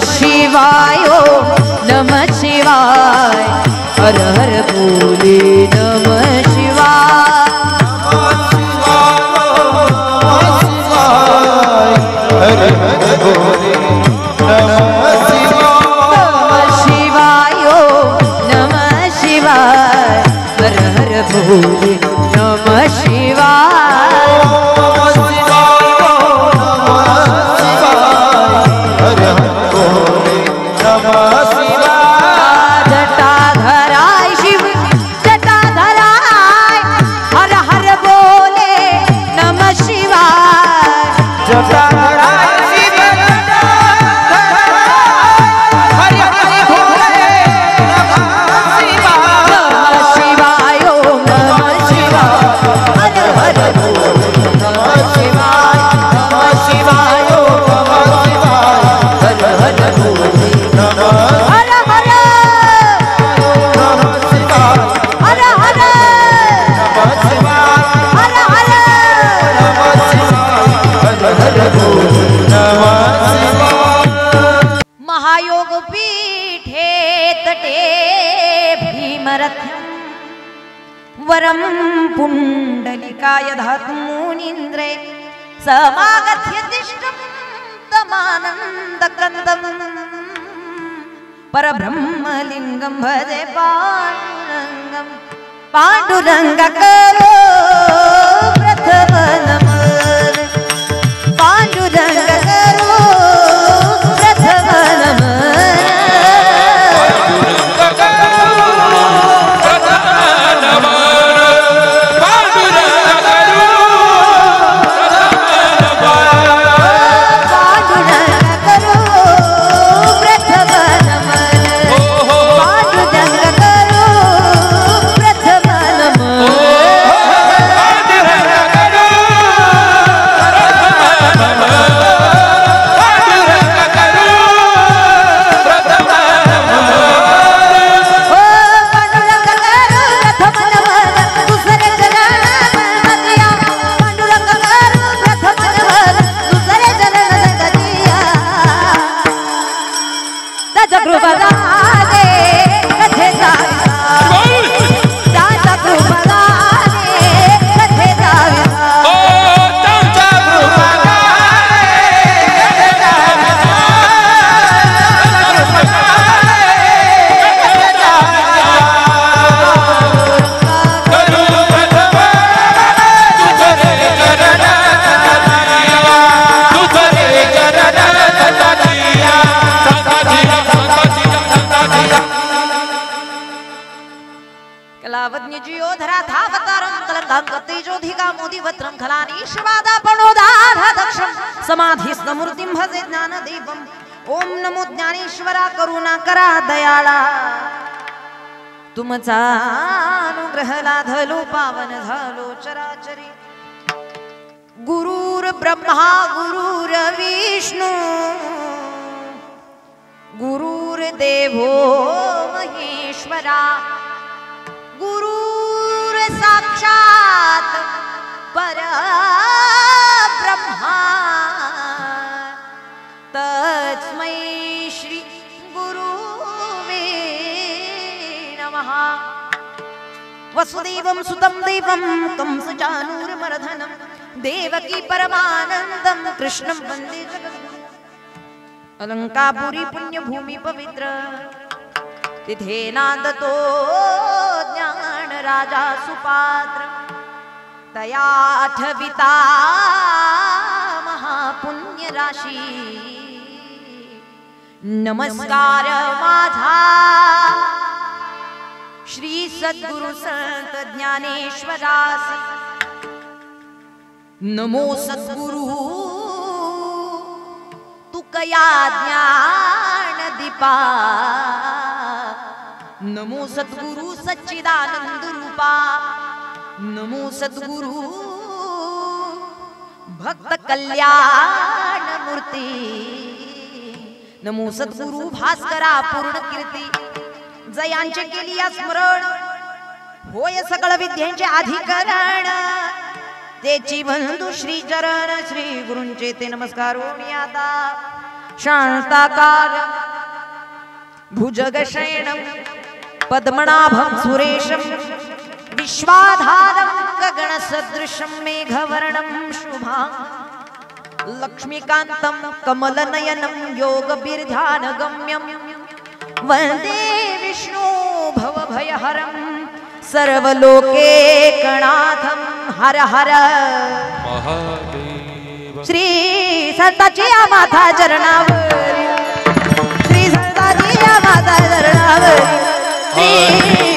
शिवाय नमः शिवाय हर हर भोले नमः शिवाय हर हर भोले नमः शिवाय नमः शिवाय हर हर भोले नमः शिवाय जटाधराय शिव जटाधराय हर हर बोले नमः शिवाय जटाधराय शिव जटाधराय हर हर भोले नमः शिवाय नमः शिवाय हर हर बोले नमः शिवाय नमः शिवाय हर हर बोले हर हर हर हर महायोग पीठे तटे भीमरथ्यं वरं पुण्डलिकाय धातुं मुनीन्द्रे समागत्य तिष्ठं तमानन्दकन्दं परब्रह्मलिङ्गं भजे पाण्डुरङ्गं पाण्डुरङ्गकरो प्रथमनमः पाण्डुरङ्गकरो प्रथमनमः समाधिस्तमूर्तिं भजे ज्ञानदीपम् ओम नमो ज्ञानेश्वरा करुणाकरा दयाळा तुमचा अनुग्रह लाधलो पावन झालो चराचरी गुरुर ब्रह्मा गुरुर विष्णू गुरुर देवो महेश्वरा गुरुर साक्षात परब्रह्मा तस्मै श्री गुरुवे नमः वसुदेवं सुतं देवं कंसचानूरमर्दनं देवकी परमानन्दं कृष्णं वन्दे जगद्गुरुं अलंकापुरी पुण्यभूमि पवित्र तिथे नांदतो ज्ञान राजा सुपात्र तया आठविता महापुण्य राशी नमस्कार माझा श्री सद्गुरु संत ज्ञानेश्वरास नमो सद्गुरु तुकया ज्ञान दीपा नमो सद्गुरु सच्चिदानंद रूपा नमो सद्गुरु भक्त कल्याण मूर्ती नमो सद्गुरु भास्करा पूर्ण कीर्ती जयांचे केली स्मरण होय सकळ विद्यांचे अधिकरण तेची बंधू श्री चरण श्री गुरूंचे ते नमस्कार होणी आता शांताकार भुजगशयनं पद्मनाभं सुरेशं विश्वाधारं गगनसदृशं मेघवर्णं शुभां लक्ष्मीकान्तं कमलनयनं योगबिर्ध्यानगम्यं वन्दे विष्णु भवभयहरं सर्वलोकैकनाथं हर हर महादेव। श्री संताची माथा चरणावर, श्री संताची माथा चरणावर, श्री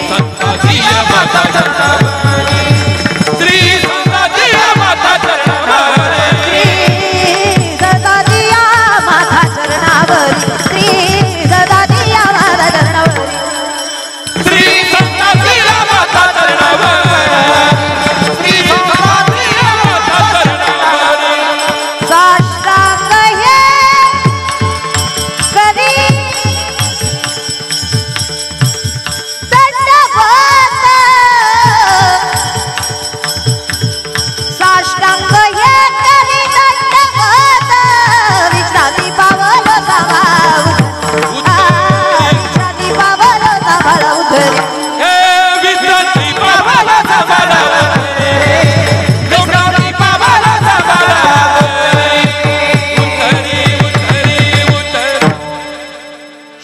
संताची माता चरणावर, श्री संताची माता चरणावर, श्री संताची माथा चरणावर, श्री संताची माथा चरणावर, श्री संताची माता चरणावर, श्री संताची माता चरणावर साष्टांग हे करी दंडवत, साष्टांग हे करी दंडवत, विश्रांती पावल सांभाळ, विश्रांती पावल सांभाळ उधरी, हे विश्रांती पावाला सांभाळा, विश्रांती पावाला सांभाळा, उतरी उतरी उतरी।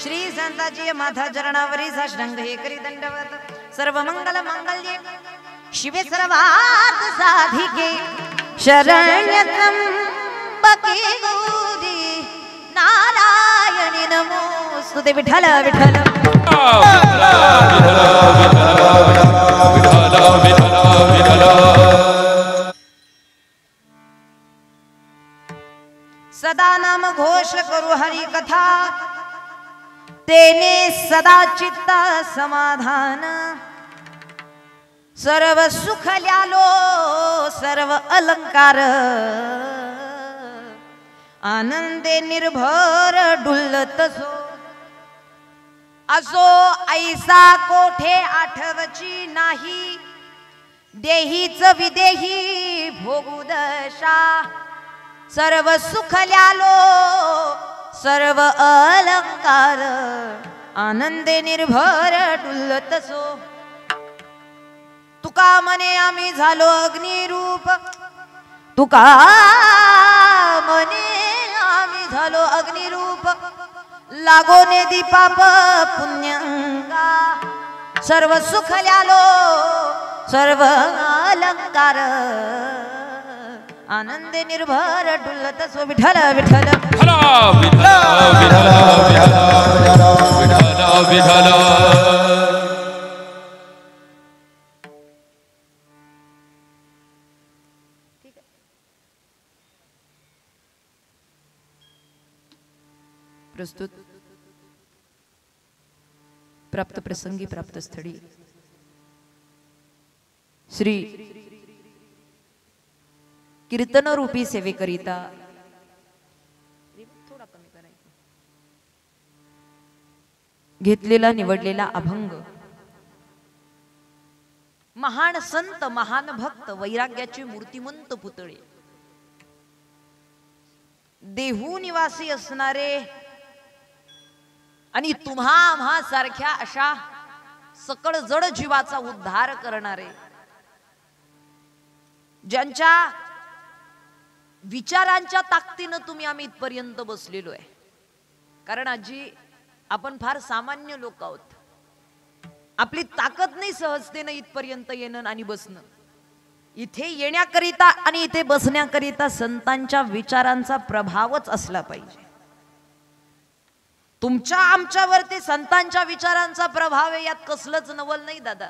श्री संताची माथा चरणावरी साष्टांग हे करी दंडवत, सर्व मंगल मांगल्ये शिवे सर्वार्थ साधिके शरण्य त्र्यंबके गौरी नारायणी नमोस्तुते। विठ्ठल विठ्ठल सदा नाम घोष करू हरि कथा, तेने सदा चित्त समाधान, सर्व सुख ल्यालो सर्व अलंकार, आनंदे निर्भर डुलत सो, असो ऐसा कोठे आठवची नाही, देहीच विदेही भोगू दशा, सर्व सुख ल्यालो सर्व अलंकार, आनंदे निर्भर डुलत सो, तुका मने आम्ही झालो अग्निरूप, तुका मने आम्ही झालो अग्निरूप, लागोने दीपाप पुण्यंगा, सर्व सुख ल्यालो सर्व अलंकार, आनंदे निर्भर डुलत सो। विठ्ठल विठ्ठल विठ्ठला विठ्ठला विठ्ठला विठ्ठला विठ्ठला। प्रस्तुत प्राप्त प्रसंगी प्राप्त स्थळी श्री कीर्तन रूपी सेवेकरिता घेतलेला निवडलेला अभंग महान संत महान भक्त वैराग्याचे मूर्तिमंत पुतळे देहू निवासी असणारे आणि तुम्हा आम्हा सारख्या अशा सकळ जड जीवाचा उद्धार करणारे, ज्यांच्या विचारांच्या ताकदीनं तुम्ही आम्ही इथपर्यंत बसलेलो आहे। कारण आजी आपण फार सामान्य लोक आहोत, आपली ताकद नाही सहजतेनं इथपर्यंत येणं आणि बसणं। इथे येण्याकरिता आणि इथे बसण्याकरिता संतांच्या विचारांचा प्रभावच असला पाहिजे। तुमच्या आमच्यावरती संतांच्या विचारांचा प्रभाव आहे, यात कसलंच नवल नाही दादा।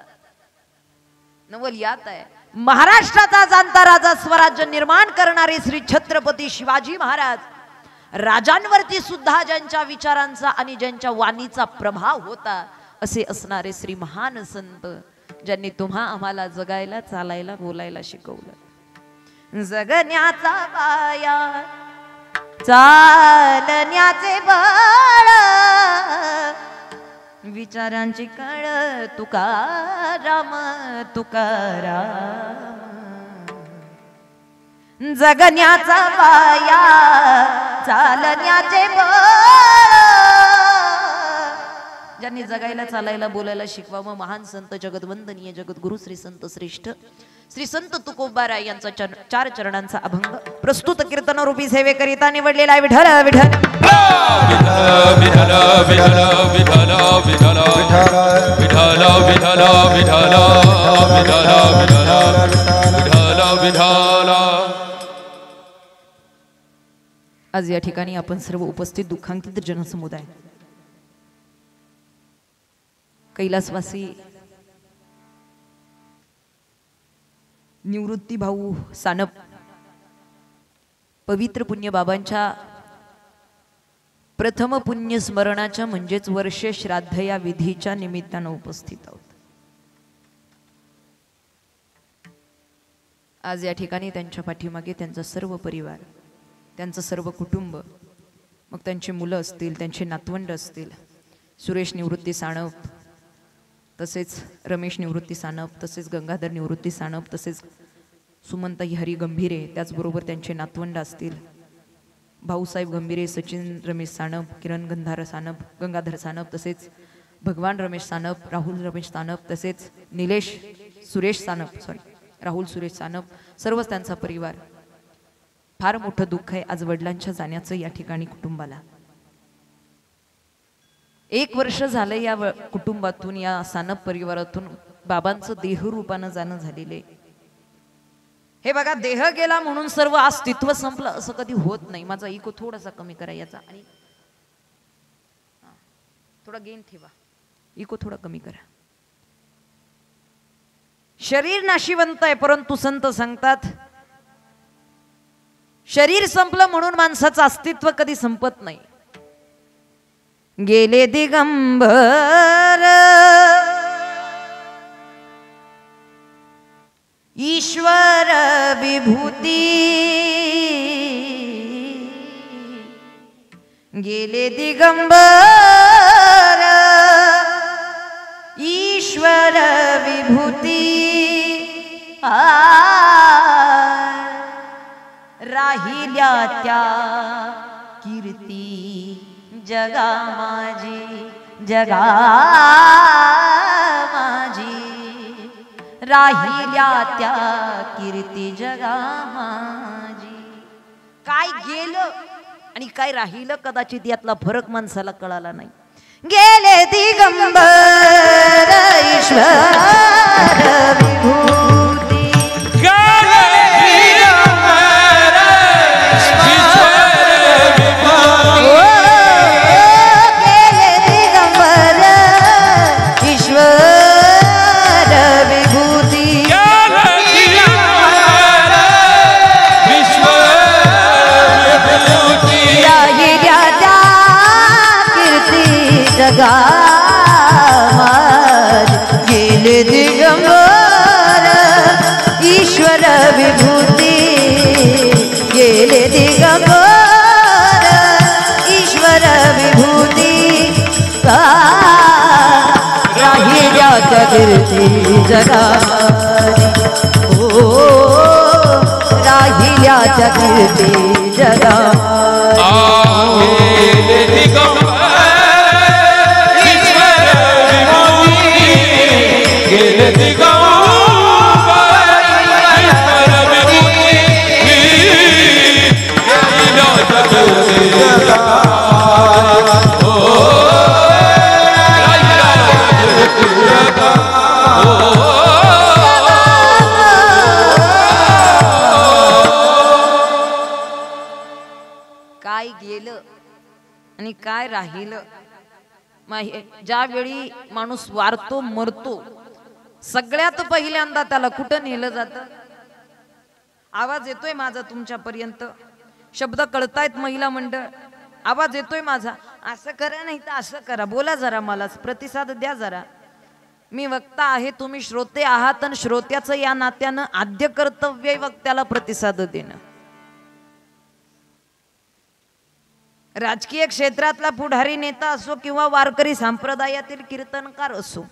नवल यात आहे महाराष्ट्राचा जाणता राजा, स्वराज्य निर्माण करणारे श्री छत्रपती शिवाजी महाराज, राजांवरती सुद्धा ज्यांच्या विचारांचा आणि ज्यांच्या वाणीचा प्रभाव होता असे असणारे श्री महान संत, ज्यांनी तुम्हा आम्हाला जगायला चालायला बोलायला शिकवलं। जगण्याचा पाया चालण्याचे बळ, विचारांची कळ तुकाराम तुकाराम। जगण्याचा पाया चालण्याचे बळ ज्यांनी जगायला चालायला बोलायला शिकवावं महान संत जगद्वंदनीय जगद्गुरु श्री संत श्रेष्ठ श्री संत तुकोबाराय यांचा चार चरणांचा अभंग प्रस्तुत कीर्तन रूपी सेवेकरिता निवडलेला आहे. विठ्ठल विठ्ठल विठ्ठल विठ्ठल विठ्ठल विठ्ठल विठ्ठल विठ्ठल विठ्ठल विठ्ठल विठ्ठल. आज या ठिकाणी आपण सर्व उपस्थित दुःखांकित जनसमुदाय कैलासवासी निवृत्ती भाऊ सानप पवित्र पुण्य बाबांच्या प्रथम पुण्य स्मरणाच्या म्हणजेच वर्ष श्राद्ध या विधीच्या निमित्तानं उपस्थित आहोत. आज या ठिकाणी त्यांच्या पाठीमागे त्यांचा सर्व परिवार त्यांचं सर्व कुटुंब मग त्यांची मुलं असतील त्यांचे नातवंड असतील सुरेश निवृत्ती सानप तसेच रमेश निवृत्ती सानप तसेच गंगाधर निवृत्ती सानप तसेच सुमनताई हरी गंभीरे त्याचबरोबर त्यांचे नातवंड असतील भाऊसाहेब गंभीरे सचिन रमेश सानप किरण गंगाधर सानप तसेच भगवान रमेश सानप राहुल रमेश सानप तसेच राहुल सुरेश सानप सर्वच त्यांचा परिवार. फार मोठं दुःख आहे आज वडिलांच्या जाण्याचं या ठिकाणी कुटुंबाला. 1 वर्ष झालं या कुटुंबातून या सानप परिवारातून बाबांचं देहरूपानं जाणं झालेले. हे बघा देह गेला म्हणून सर्व अस्तित्व संपलं असं कधी होत नाही. माझा इको थोडासा कमी करा याचा आणि थोडा गेन ठेवा इको थोडा कमी करा. शरीर नाशिवंत आहे परंतु संत सांगतात शरीर संपलं म्हणून माणसाचं अस्तित्व कधी संपत नाही. गेले दिगंबर ईश्वर विभूती गेले दिगंबर ईश्वर विभूती राहिल्या त्या कीर्ती जगा माझी राहिल्या त्या कीर्ती जगा माझी. काय गेलं आणि काय राहिलं कदाचित यातला फरक माणसाला कळाला नाही. गेले दिगंबर ईश्वर विभूती जगा गेले दिगंबर ईश्वर विभूती गेले दिगंबर ईश्वर विभूती राहिल्या त्या कीर्ती जगा ओ राहिल्या त्या कीर्ती जगा काय गेलं आणि काय राहिलं. ज्यावेळी माणूस वारतो मरतो सगळ्यात पहिल्यांदा त्याला कुठं नेलं जातं. आवाज येतोय माझा तुमच्यापर्यंत शब्द कळतायत महिला मंडळ आवाज येतोय माझा. असं करा नाही तर असं करा बोला जरा मला प्रतिसाद द्या जरा. मी वक्ता आहे तुम्ही श्रोते आहात आणि श्रोत्याचं या नात्यानं आद्य कर्तव्य वक्त्याला प्रतिसाद देणं. राजकीय क्षेत्रातला पुढारी नेता असो किंवा वारकरी संप्रदायातील कीर्तनकार असो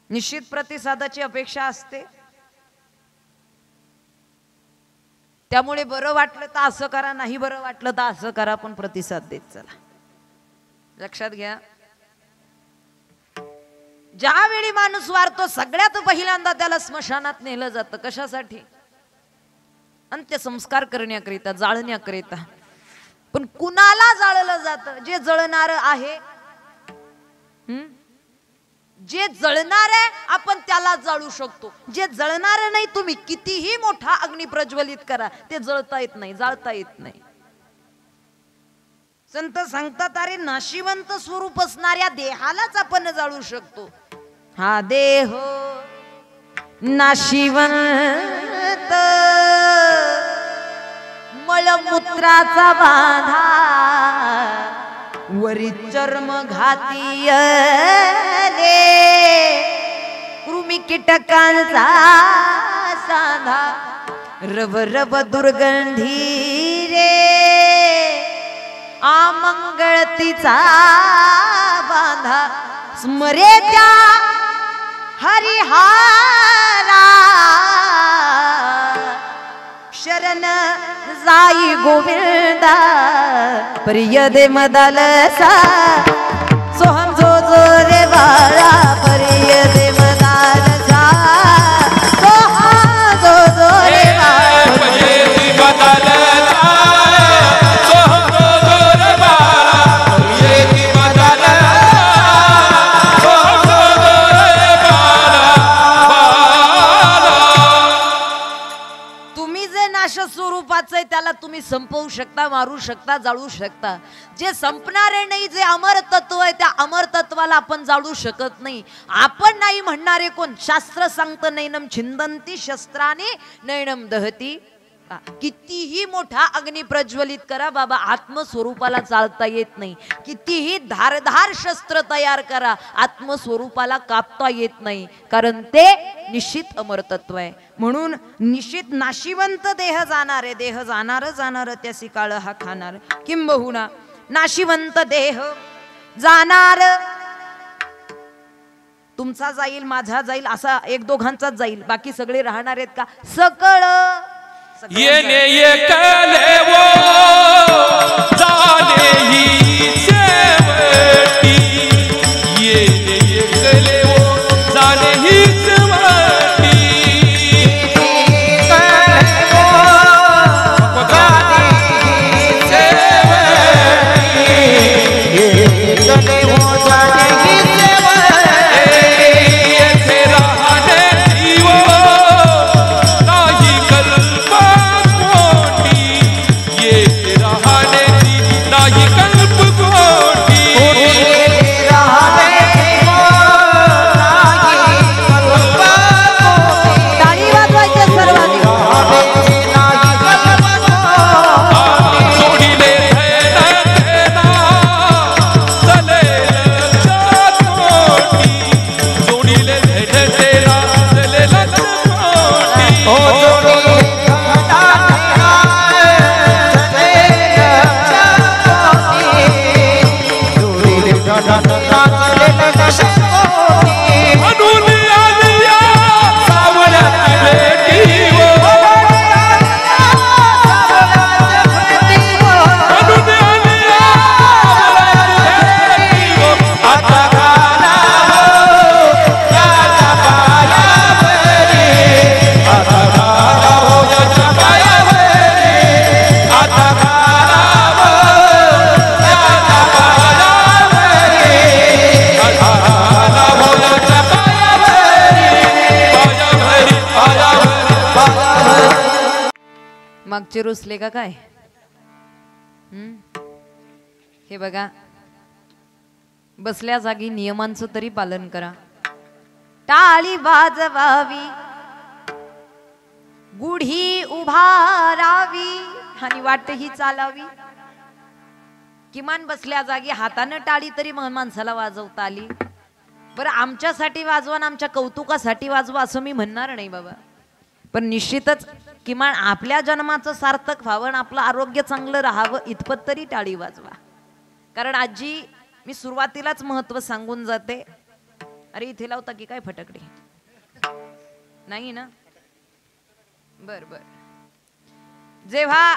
निश्चित प्रतिसादाची अपेक्षा असते. त्यामुळे बरं वाटलं तर असं करा, नाही बरं वाटलं तर असं करा, पण प्रतिसाद देत चला. लक्षात घ्या, ज्यावेळी माणूस वारतो सगळ्यात पहिल्यांदा त्याला स्मशानात नेलं जातं. कशासाठी? अंत्यसंस्कार करण्याकरिता, जाळण्याकरिता. पण कुणाला जाळलं जातं? जे जळणार आहे. जे जळणार आहे आपण त्याला जाळू शकतो. जे जळणार नाही, तुम्ही कितीही मोठा अग्नी प्रज्वलित करा, ते जळता येत नाही, जाळता येत नाही. संत सांगतात, अरे नाशिवंत स्वरूप असणाऱ्या देहालाच आपण जाळू शकतो. हा देह नाशिवंत, मळमूत्राचा बाधा, वरी चर्म घातीयले, कृमी कीटकांचा साधा, रव रव दुर्गंधी रे, आमंगळतीचा बाधा, स्मरे त्या हरिहारा, शरण जाई गोविंदा, प्रिय दे मदालसा, सोहम जो जो रे बाळा, प्रिय दे मदालसा, सोहम जो जो रे बाळा, प्रिय दे मदालसा, सोहम जो जो रे बाळा, प्रिय दे मदालसा, सोहम जो जो रे बाळा. तुम्ही जे नाश स्वरूपाचं आहे त्याला तुम्ही संपवू शकता, मारू शकता, जाळू शकता. जे संपणारे नाही, जे अमर तत्व आहे, त्या अमर तत्वाला आपण जाळू शकत नाही. आपण नाही म्हणणारे कोण? शास्त्र सांगतं, नैनम छिंदंती शस्त्राने नैनम दहती. कितीही मोठा अग्नी प्रज्वलित करा बाबा, आत्मस्वरूपाला चालता येत नाही. कितीही धारधार शस्त्र तयार करा, आत्मस्वरूपाला कापता येत नाही, कारण ते निश्चित अमरतत्व आहे. म्हणून निश्चित नाशिवंत देह जाणार आहे. देह जाणार जाणार, त्यासी काळ हा खाणार. किंबहुना नाशिवंत देह जाणार, तुमचा जाईल, माझा जाईल, असा एक दोघांचाच जाईल, बाकी सगळे राहणार आहेत का? सकळ येणे एकले वो जाणे ही शेवटी, येणे एकले वो जाणे ही शेवटी, मागचे रुसले का काय? हे बघा, बसल्या जागी नियमांचं तरी पालन करा. टाळी वाजवावी, गुढी उभारावी आणि वाटही चालावी. किमान बसल्या जागी हाताने टाळी तरी माणसाला वाजवता आली. बरं, आमच्यासाठी वाजवा आणि आमच्या कौतुकासाठी वाजवा असं मी म्हणणार नाही बाबा, पण निश्चितच किमान आपल्या जन्माचं सार्थक व्हावं आणि आपलं आरोग्य चांगलं राहावं इतपत तरी टाळी वाजवा. कारण आजी, मी सुरुवातीलाच महत्व सांगून जाते. अरे इथे लावता की काय फटकडी? नाही ना? बर बर. जेव्हा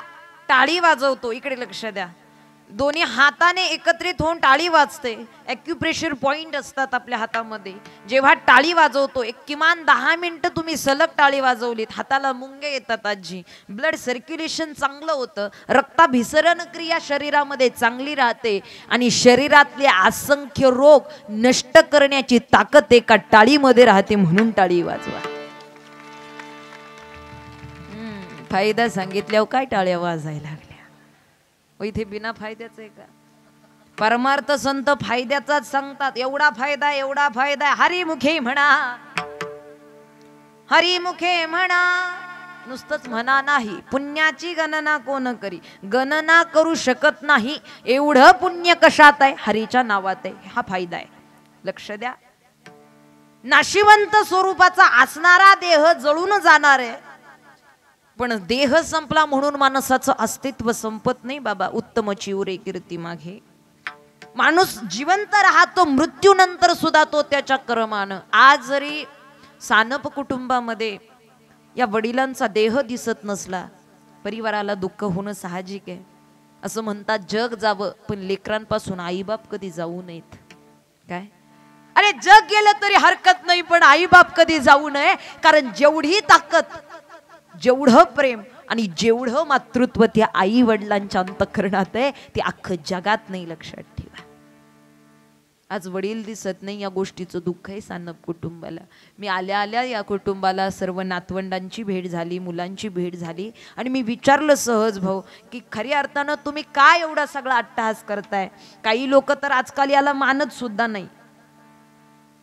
टाळी वाजवतो, इकडे लक्ष द्या, दोन्ही हाताने एकत्रित होऊन टाळी वाजते, ॲक्युप्रेशर पॉइंट असतात आपल्या हातामध्ये. जेव्हा टाळी वाजवतो, एक किमान 10 मिनिटं तुम्ही सलग टाळी वाजवलीत, हाताला मुंगे येतात आजी, ब्लड सर्क्युलेशन चांगलं होतं, रक्ताभिसरण क्रिया शरीरामध्ये चांगली राहते आणि शरीरातले असंख्य रोग नष्ट करण्याची ताकद एका टाळीमध्ये राहते. म्हणून टाळी वाजवा. फायदा सांगितल्यावर काय टाळ्या वाजायला लागल्या? इथे बिना फायद्याच आहे का? परमार्थ संत फायद्याचाच सांगतात. एवढा फायदा, एवढा फायदा. हरिमुखे म्हणा, हरिमुखे म्हणा, नुसतंच म्हणा नाही. पुण्याची गणना कोण करी? गणना करू शकत नाही एवढं पुण्य कशात आहे? हरीच्या नावात आहे. हा फायदा आहे. लक्ष द्या. नाशिवंत स्वरूपाचा असणारा देह जळून जाणार आहे, पण देह संपला म्हणून माणसाचं अस्तित्व संपत नाही बाबा. उत्तम चिवरे कीर्ती मागे. माणूस जिवंत राहतो मृत्यूनंतर सुद्धा तो त्याच्या कर्मानं. आज जरी सानप कुटुंबामध्ये या वडिलांचा देह दिसत नसला, परिवाराला दुःख होणं साहजिक आहे. असं म्हणतात जग जावं पण लेकरांपासून आईबाप कधी जाऊ नयेत. काय? अरे जग गेलं तरी हरकत नाही, पण आईबाप कधी जाऊ नये. कारण जेवढी ताकद, जेवढं प्रेम आणि जेवढं मातृत्व त्या आई वडिलांच्या अंतःकरणात आहे ते अख्खं जगात नाही. लक्षात ठेवा. आज वडील दिसत नाही, या गोष्टीचं दुःख आहे सानप कुटुंबाला. मी आल्या आल्या या कुटुंबाला सर्व नातवंडांची भेट झाली, मुलांची भेट झाली आणि मी विचारलं सहज भाऊ की खऱ्या अर्थानं तुम्ही काय एवढा सगळा अट्टहास करताय? काही लोक तर आजकाल याला मानत सुद्धा नाही.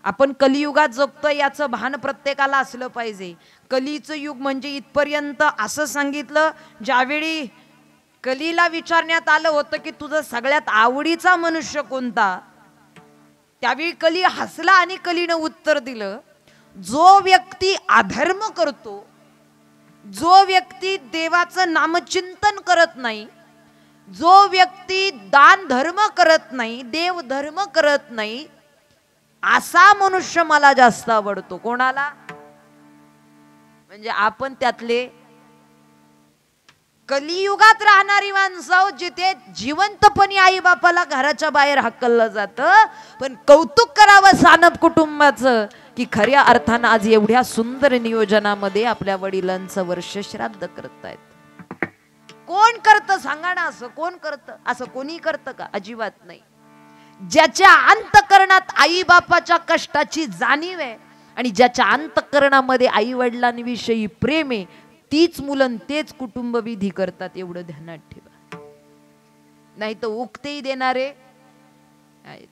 आपण कलियुगात जगतोय याचं भान प्रत्येकाला असलं पाहिजे. कलीचं युग म्हणजे इथपर्यंत असं सांगितलं, ज्यावेळी कलीला विचारण्यात आलं होतं की तुझं सगळ्यात आवडीचा मनुष्य कोणता, त्यावेळी कली हसला आणि कलीनं उत्तर दिलं, जो व्यक्ती अधर्म करतो, जो व्यक्ती देवाचं नामचिंतन करत नाही, जो व्यक्ती दान धर्म करत नाही, देव धर्म करत नाही, असा मनुष्य मला जास्त आवडतो. कोणाला? म्हणजे आपण त्यातले कलियुगात राहणारी माणसं, जिथे जिवंतपणी आई बापाला घराच्या बाहेर हाकललं जातं. पण कौतुक करावं सानप कुटुंबाचं की खऱ्या अर्थानं आज एवढ्या सुंदर नियोजनामध्ये आपल्या वडिलांचं वर्ष श्राद्ध करतायत. कोण करतं सांगा ना? असं कोण करतं? असं कोणी करतं का? अजिबात नाही. ज्याच्या अंतःकरणात आई बापाच्या कष्टाची जाणीव आहे आणि ज्याच्या अंतःकरणामध्ये आई वडिलांविषयी प्रेम आहे, तीच मुलं तेच कुटुंब विधी करतात. एवढं ध्यानात ठेवा. नाही तर उक्तेही देणारे आहेत.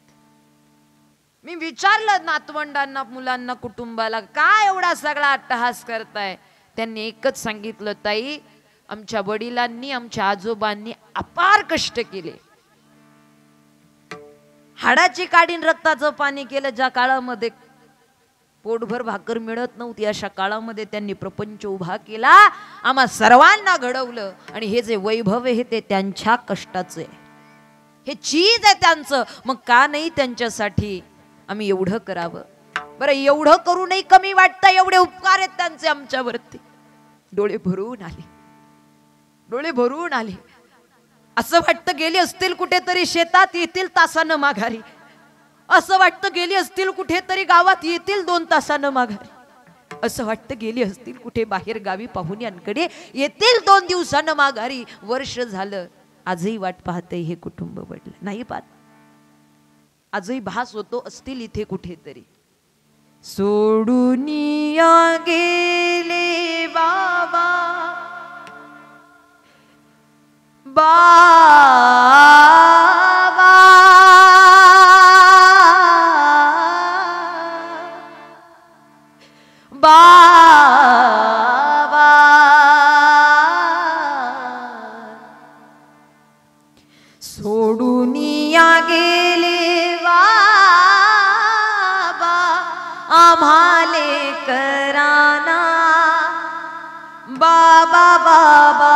मी विचारलं नातवंडांना, मुलांना, कुटुंबाला काय एवढा सगळा अट्टहास करताय? त्यांनी एकच सांगितलं, ताई आमच्या वडिलांनी, आमच्या आजोबांनी अपार कष्ट केले, हाडाची काढीन रक्ताचं पाणी केलं. ज्या काळामध्ये पोटभर भाकर मिळत नव्हती अशा काळामध्ये त्यांनी प्रपंच उभा केला, आम्हा सर्वांना घडवलं. आणि हे जे वैभव आहे ते त्यांच्या कष्टाचं आहे, हे चीज आहे त्यांचं. मग का नाही त्यांच्यासाठी आम्ही एवढं करावं? बरं एवढं करूनही कमी वाटतं, एवढे उपकार आहेत त्यांचे आमच्यावरती. डोळे भरून आले, डोळे भरून आले. असं वाटतं गेली असतील कुठेतरी शेतात, येतील तासानं माघारी. असं वाटतं गेली असतील कुठेतरी गावात, येतील 2 तासानं माघारी. असं वाटतं गेली असतील कुठे बाहेर गावी पाहुण्यांकडे, येतील 2 दिवसानं माघारी. वर्ष झालं आजही वाट पाहते हे कुटुंब पडलं नाही पाहत. आजही भास होतो असतील इथे कुठेतरी. सोडून गेले बाबा बाबा बाबा सोडून गेले बाबा आम्हाले कराना. बाबा बाबा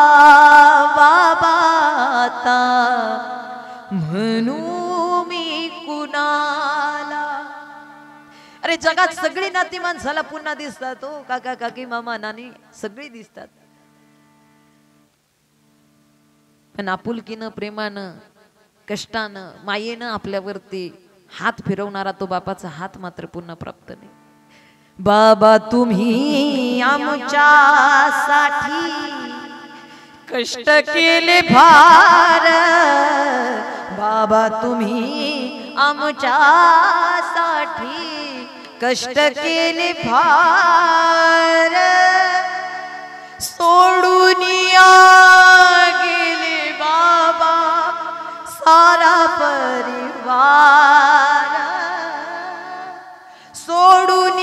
बाबा आता म्हणू मी कुणाला. अरे जगात सगळी नाती माणसाला पुन्हा दिसतात. हो काका काकी मामा नानी सगळी दिसतात. पण आपुलकीनं प्रेमानं कष्टानं मायेनं आपल्यावरती हात फिरवणारा तो बापाचा हात मात्र पुन्हा प्राप्त नाही. बाबा तुम्ही आमच्यासाठी कष्ट केले फार, बाबा तुम्ही आमच्यासाठी कष्ट केले फार, सोडून गेले बाबा सारा परिवार, सोडून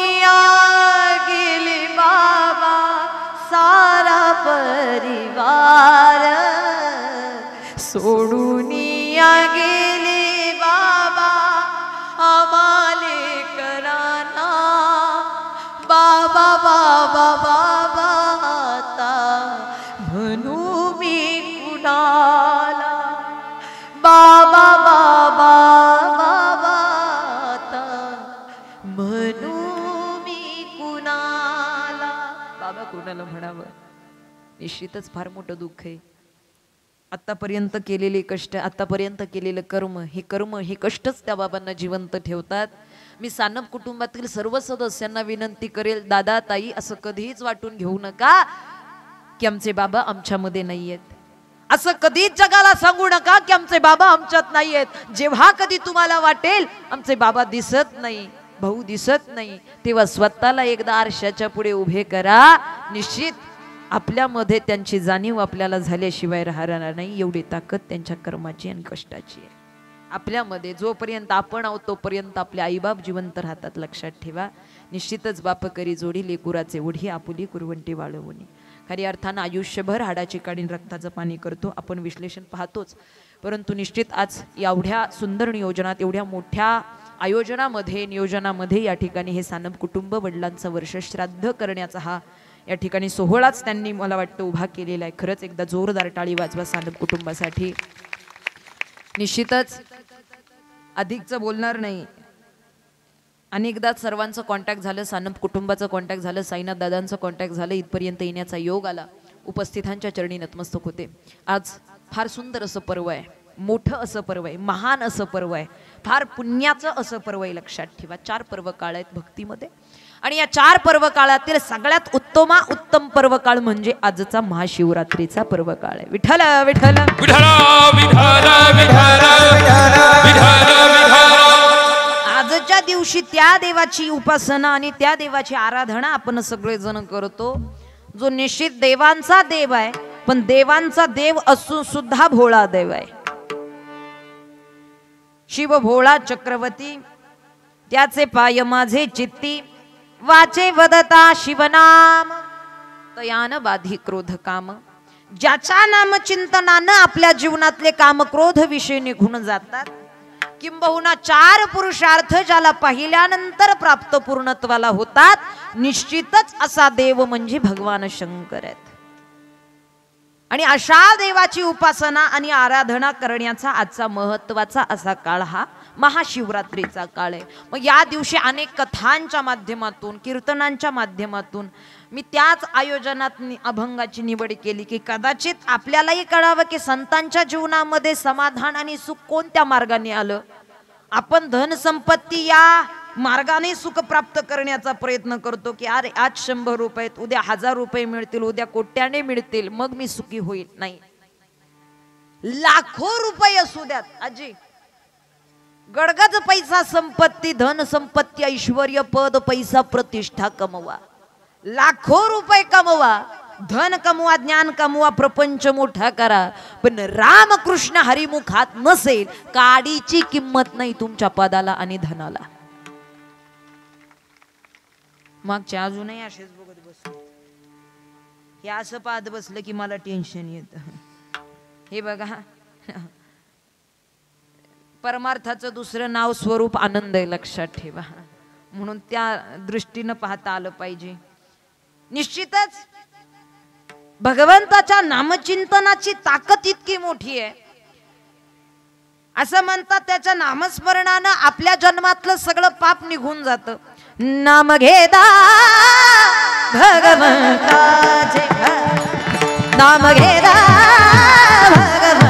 गेले बाबा सारा परिवार, सोडून गेले बाबा आम्हाले कराना, बाबा बाबा बाबा आता म्हणू मी कुणाला, बाबा बाबा बाबा आता म्हणू मी कुणाला. बाबा कुणाला म्हणावं? निश्चितच फार मोठं दुःख आहे. आतापर्यंत केलेले कष्ट, आतापर्यंत केलेलं कर्म, हे कष्टच त्या बाबांना जिवंत ठेवतात. मी सानप कुटुंबातील सर्व सदस्यांना विनंती करेल, दादा ताई असं कधीच वाटून घेऊ नका की आमचे बाबा आमच्यामध्ये नाहीयेत. असं कधीच जगाला सांगू नका की आमचे बाबा आमच्यात नाहीयेत. जेव्हा कधी तुम्हाला वाटेल आमचे बाबा दिसत नाही, भाऊ दिसत नाही, तेव्हा स्वतःला एकदा आरशाच्या पुढे उभे करा. निश्चित आपल्यामध्ये त्यांची जाणीव आपल्याला झाल्याशिवाय राहणार नाही. एवढी ताकद त्यांच्या कर्माची आणि कष्टाची आहे आपल्यामध्ये. जोपर्यंत आपण आहोत तोपर्यंत आपले आईबाप जिवंत राहतात, लक्षात ठेवा. निश्चितच बाप करी जोडी लेकुराचे ओढी, आपुली कुरवंटी वाळवणी. खरी अर्थानं आयुष्यभर हाडाची काढीन रक्ताचं पाणी करतो आपण, विश्लेषण पाहतोच. परंतु निश्चित आज एवढ्या सुंदर नियोजनात, एवढ्या मोठ्या आयोजनामध्ये, नियोजनामध्ये या ठिकाणी हे सानप कुटुंब वडिलांचं वर्षश्राद्ध करण्याचा हा या ठिकाणी सोहळाच त्यांनी मला वाटतं उभा केलेला आहे. खरंच एकदा जोरदार टाळी वाजवा सानप कुटुंबासाठी. निश्चितच अधिकचं बोलणार नाही. अनेकदा सर्वांचं कॉन्टॅक्ट झालं, सानप कुटुंबाचं कॉन्टॅक्ट झालं, साईनाथ दादांचं कॉन्टॅक्ट झालं, इथपर्यंत येण्याचा योग आला. उपस्थितांच्या चरणी नतमस्तक होते. आज फार सुंदर असं पर्व आहे, मोठं असं पर्व आहे, महान असं पर्व आहे, फार पुण्याचं असं पर्व आहे. लक्षात ठेवा, 4 पर्व काळ आहेत भक्तीमध्ये आणि या 4 पर्व काळातील सगळ्यात उत्तम पर्व काळ म्हणजे आजचा महाशिवरात्रीचा पर्व काळ आहे. विठ्ठल विठ्ठल आजच्या दिवशी त्या देवाची उपासना आणि त्या देवाची आराधना आपण सगळेजण करतो, जो निश्चित देवांचा देव आहे, पण देवांचा देव असून सुद्धा भोळा देव आहे. शिव भोळा चक्रवर्ती, त्याचे पाय माझे चित्ती, वाचे वदता शिवनाम, तयान बाधी क्रोध काम. ज्याच्या नाम चिंतनानं आपल्या जीवनातले काम क्रोध विषय निघून जातात. किंबहुना 4 पुरुषार्थ ज्याला पाहिल्यानंतर प्राप्त पूर्णत्वाला होतात, निश्चितच असा देव म्हणजे भगवान शंकर आहेत. आणि अशा देवाची उपासना आणि आराधना करण्याचा आजचा महत्वाचा असा काळ हा महाशिवरात्रीचा काळ आहे. मग या दिवशी अनेक कथांच्या माध्यमातून, कीर्तनांच्या माध्यमातून मी त्याच आयोजनात अभंगाची निवड केली की कदाचित आपल्यालाही कळावं की संतांच्या जीवनामध्ये समाधान आणि सुख कोणत्या मार्गाने आलं. आपण धन संपत्ती या मार्गाने सुख प्राप्त करण्याचा प्रयत्न करतो की अरे आज 100 रुपये, उद्या 1000 रुपये मिळतील, उद्या कोट्याने मिळतील, मग मी सुखी होईल. नाही, लाखो रुपये असू द्यात आजी, गडगड पैसा, संपत्ती, धन संपत्ती, ऐश्वर्य, पद, पैसा, प्रतिष्ठा कमवा, लाखो रुपये कमवा, धन कमवा, ज्ञान कमवा, प्रपंच मोठा करा, पण रामकृष्ण हरिमुखात नसेल काडीची किंमत नाही तुमच्या पदाला आणि धनाला. मागच्या अजूनही असेच बघत बसलो, हे असं पाहत बसलं की मला टेन्शन येतं. हे बघा, परमार्थाचं दुसरं नाव स्वरूप आनंद आहे, लक्षात ठेवा. म्हणून त्या दृष्टीनं पाहता आलं पाहिजे. निश्चितच भगवंताच्या नामचिंतनाची ताकद इतकी मोठी आहे, असं म्हणतात त्याच्या नामस्मरणानं आपल्या जन्मातलं सगळं पाप निघून जातं. नाम घेदा भगवंताचे, नाम घेदा भगवंता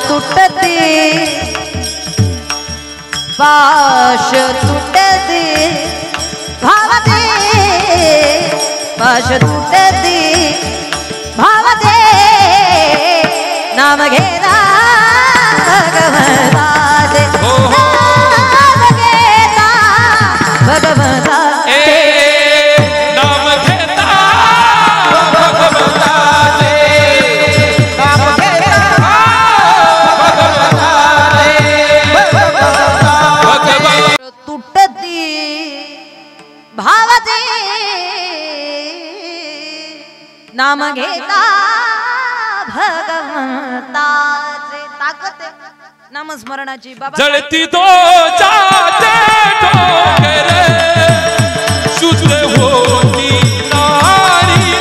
तुटते पाश तुटते भावते पाश तुटते भावते नाम घेता भगवंता नाम घेता भगवंता नाम घेता भगवंता नाम घेता तुटती भावते नाम घेता भगवंताचे ताकद आहे नामस्मरणाची बाबा जळती तो जाते डोंगर शुद्ध होती नारी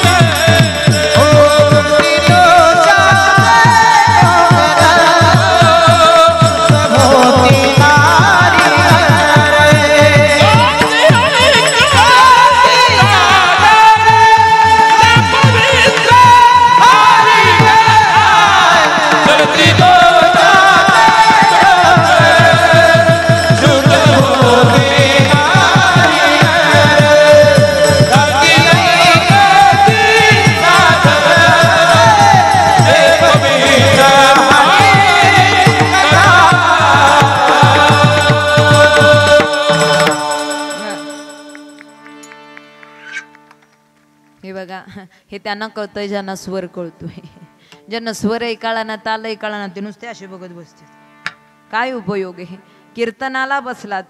हे त्यांना कळतंय ज्यांना स्वर कळतोय ज्यांना स्वर कळाना ताल कळाना ते नुसते असे बघत बसते काय उपयोग आहे कीर्तनाला बसलात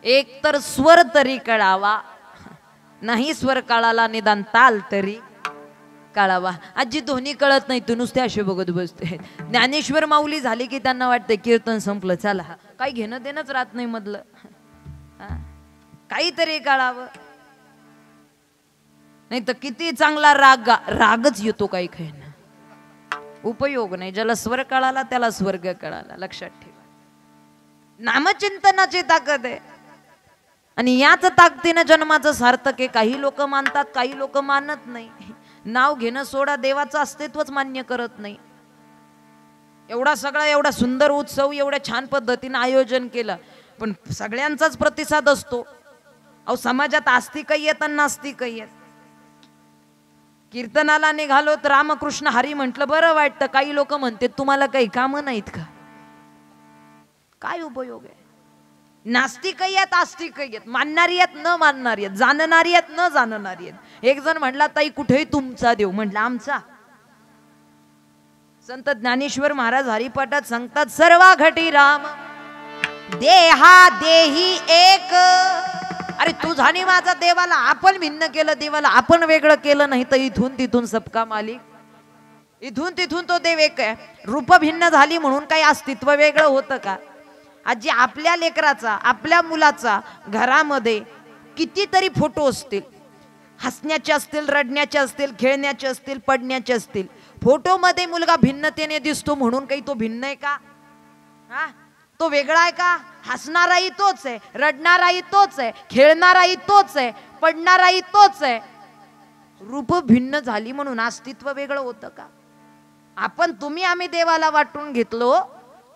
एक तर स्वर तरी कळावा नाही स्वर कळाला निदान ताल तरी कळावा आजी दोन्ही कळत नाही तू नुसते असे बघत बसते ज्ञानेश्वर माऊली झाली की त्यांना वाटतंय कीर्तन संपलं चला काही घेणं देणंच राहत नाही मधलं काहीतरी कळावं नाही तर किती चांगला रागच येतो काही खायना उपयोग नाही ज्याला स्वर कळाला त्याला स्वर्ग कळाला लक्षात ठेवा नामचिंतनाची ताकद आहे आणि याच ताकदीने जन्माचं सार्थक आहे काही लोक मानतात काही लोक मानत नाही नाव घेणं सोडा देवाचं अस्तित्वच मान्य करत नाही एवढा सगळा एवढा सुंदर उत्सव एवढ्या छान पद्धतीने आयोजन केलं पण सगळ्यांचाच प्रतिसाद असतो अहो समाजात आस्तिकही येत आणि नास्तिकही येत कीर्तनाला निघालो तर रामकृष्ण हरी म्हटलं बरं वाटतं काही लोक म्हणते तुम्हाला काही कामं नाहीत का काय उपयोग आहे नास्तिकही आहेत आस्तिकही आहेत मानणारी आहेत न मानणारी आहेत जाणणारी आहेत न जाणणारी आहेत एक जण म्हणला ताई कुठेही तुमचा देव म्हटलं आमचा संत ज्ञानेश्वर महाराज हरिपाठात सांगतात सर्वा घटी राम देहा देही एक अरे तुझा आणि माझा देवाला आपण भिन्न केलं देवाला आपण वेगळं केलं नाही तर इथून तिथून सबका मालिक इथून तिथून तो देव एक आहे रूप भिन्न झाली म्हणून काही अस्तित्व वेगळं होतं का आजी आपल्या लेकराचा आपल्या मुलाचा घरामध्ये कितीतरी फोटो असतील हसण्याचे असतील रडण्याचे असतील खेळण्याचे असतील पडण्याचे असतील फोटो मध्ये मुलगा भिन्नतेने दिसतो म्हणून काही तो भिन्न आहे का हा तो वेगळा आहे का हसणाराही तोच आहे रडणाराही तोच आहे खेळणाराही तोच आहे पडणाराही तोच आहे रूप भिन्न झाली म्हणून अस्तित्व वेगळं होतं का आपण तुम्ही आम्ही देवाला वाटून घेतलो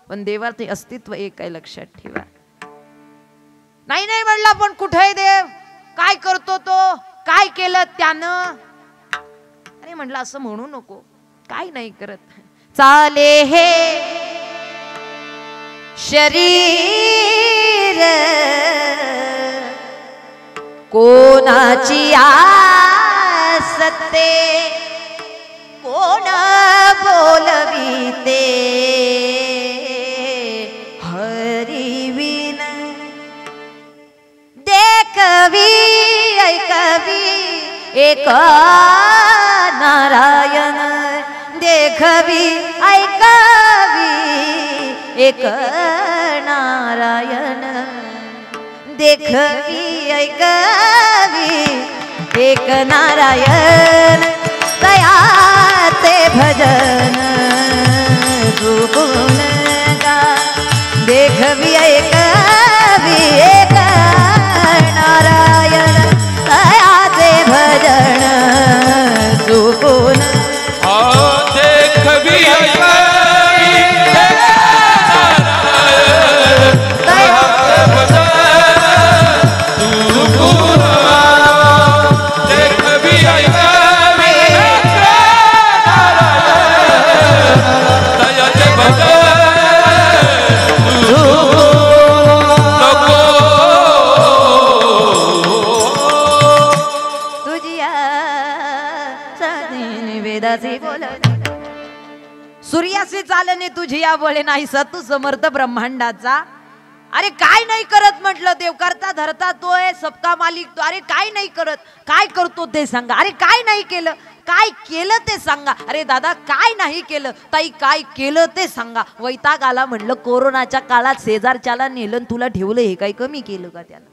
पण देवाचे अस्तित्व एक आहे लक्षात ठेवा नाही नाही म्हणला पण कुठे देव काय करतो तो काय केलं त्यानं अरे म्हटलं असं म्हणू नको काय नाही करत चाले हे शरीर कोणाची आसते कोण बोलविते हरिविन देखवी ऐकवी एक नारायण देखवी ऐकवी एक नारायण देखवी ऐकवी एक नारायण तयाचे भजन चुकून गा देखवी ऐकवी एक नारायण तयाचे भजन चुकून देखवी ऐकवी सूर्यासी चालणे तुझी या बळे नाही सतू समर्थ ब्रह्मांडाचा. अरे काय नाही करत म्हटलं देव, करता धरता तो आहे, सबका मालिक तो. अरे काय नाही करत, काय करतो ते सांगा. अरे काय नाही केलं, काय केलं ते सांगा. अरे दादा काय नाही केलं, ताई काय केलं ते सांगा. वैताग आला म्हणलं, कोरोनाच्या काळात शेजारच्याला नेलं तुला ठेवलं, हे काही कमी केलं का त्यानं.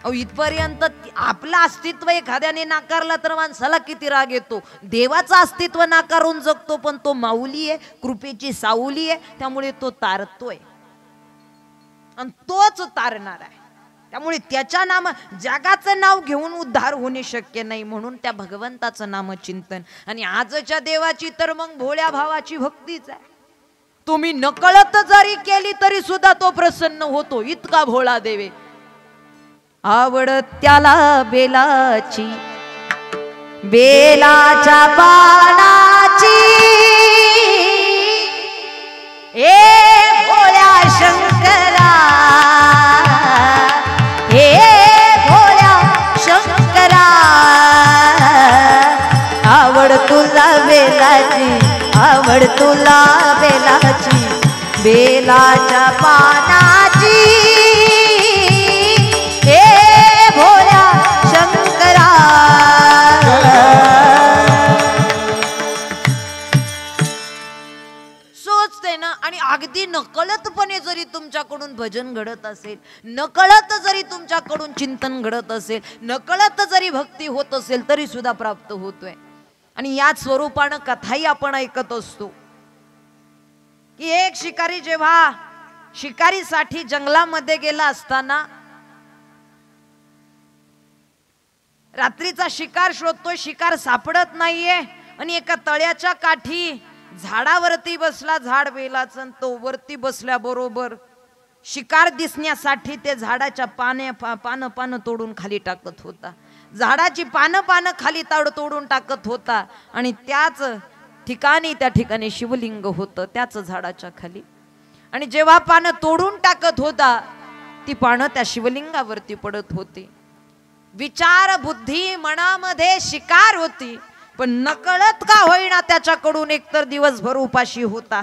इथपर्यंत आपलं अस्तित्व एखाद्याने नाकारला तर माणसाला किती राग येतो. देवाचं अस्तित्व नाकारून जगतो, पण तो माऊली आहे, कृपेची सावली आहे, त्यामुळे तो तारतोय आणि तोच तारणार आहे. त्यामुळे त्याच्या नाम, जगाचं नाव घेऊन उद्धार होणे शक्य नाही, म्हणून त्या भगवंताचं नामचिंतन. आणि आजच्या देवाची तर मग भोळ्या भावाची भक्तीच आहे. तुम्ही नकळत जरी केली तरी सुद्धा तो प्रसन्न होतो, इतका भोळा देवे. आवड त्याला बेलाची, बेलाच्या पानाची, ए भोळ्या शंकरा, हे भोळ्या शंकरा. आवड तुला बेलाची, आवड तुला बेलाची, बेलाच्या पानाची, भोळ्या शंकरा. सोचते ना. आणि अगदी नकळतपणे जरी तुमच्याकडून भजन घडत असेल, नकळत जरी तुमच्याकडून चिंतन घडत असेल, नकळत जरी भक्ती होत असेल, तरी सुद्धा प्राप्त होतोय. आणि याच स्वरूपानं कथाही आपण ऐकत असतो की एक शिकारी जेव्हा शिकारीसाठी जंगलामध्ये गेला असताना रात्रीचा शिकार शोधतोय, शिकार सापडत नाहीये. आणि एका तळ्याच्या काठी झाडावरती बसला, झाड बेलाचं. तो वरती बसल्याबरोबर शिकार दिसण्यासाठी ते झाडाच्या पानं तोडून खाली टाकत होता. झाडाची पानं खाली तोडून टाकत होता. आणि त्याच ठिकाणी शिवलिंग होतं, त्याच झाडाच्या खाली. आणि जेव्हा पानं तोडून टाकत होता, ती पानं त्या शिवलिंगावरती पडत होती. विचार बुद्धी मनामध्ये शिकार होती, पण नकळत का होईना त्याच्याकडून एकतर दिवसभर उपाशी होता,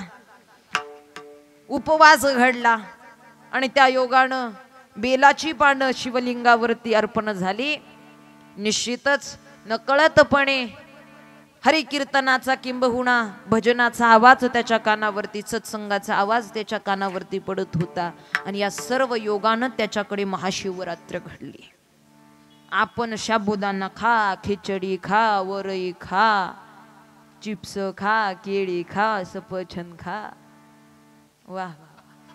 उपवास घडला. आणि त्या योगानं बेलाची पानं शिवलिंगावरती अर्पण झाली. निश्चितच नकळतपणे हरिकीर्तनाचा किंबहुना भजनाचा आवाज त्याच्या कानावरती, सत्संगाचा आवाज त्याच्या कानावरती पडत होता. आणि या सर्व योगानं त्याच्याकडे महाशिवरात्र घडली. आपण साबुदाणा खा, खिचडी खा, वरई खा, चिप्स खा, केळी खा, सफरचंद खा. वा,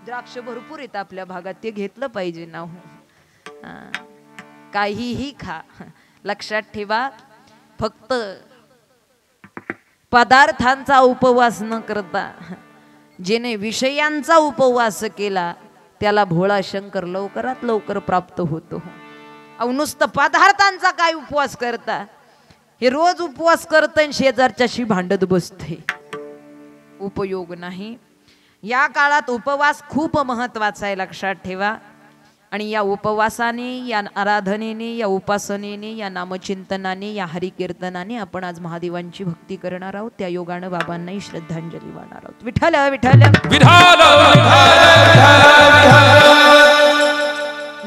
द्राक्ष भरपूर आहेत आपल्या भागात, ते घेतलं पाहिजे ना. काहीही खा, लक्षात ठेवा. फक्त पदार्थांचा उपवास न करता जेने विषयांचा उपवास केला त्याला भोळा शंकर लवकरात लवकर प्राप्त होतो. नुसतं पदार्थांचा काय उपवास करता, हे रोज उपवास करतय शेजारच्याशी भांडत बसते, उपयोग नाही. या काळात उपवास खूप महत्वाचा आहे, लक्षात ठेवा. आणि या उपवासाने, या आराधनेने, या उपासनेने, या नामचिंतनाने, या हरिकीर्तनाने आपण आज महादेवांची भक्ती करणार आहोत. त्या योगानं बाबांनाही श्रद्धांजली वाहणार आहोत. विठ्ठल विठ्ठल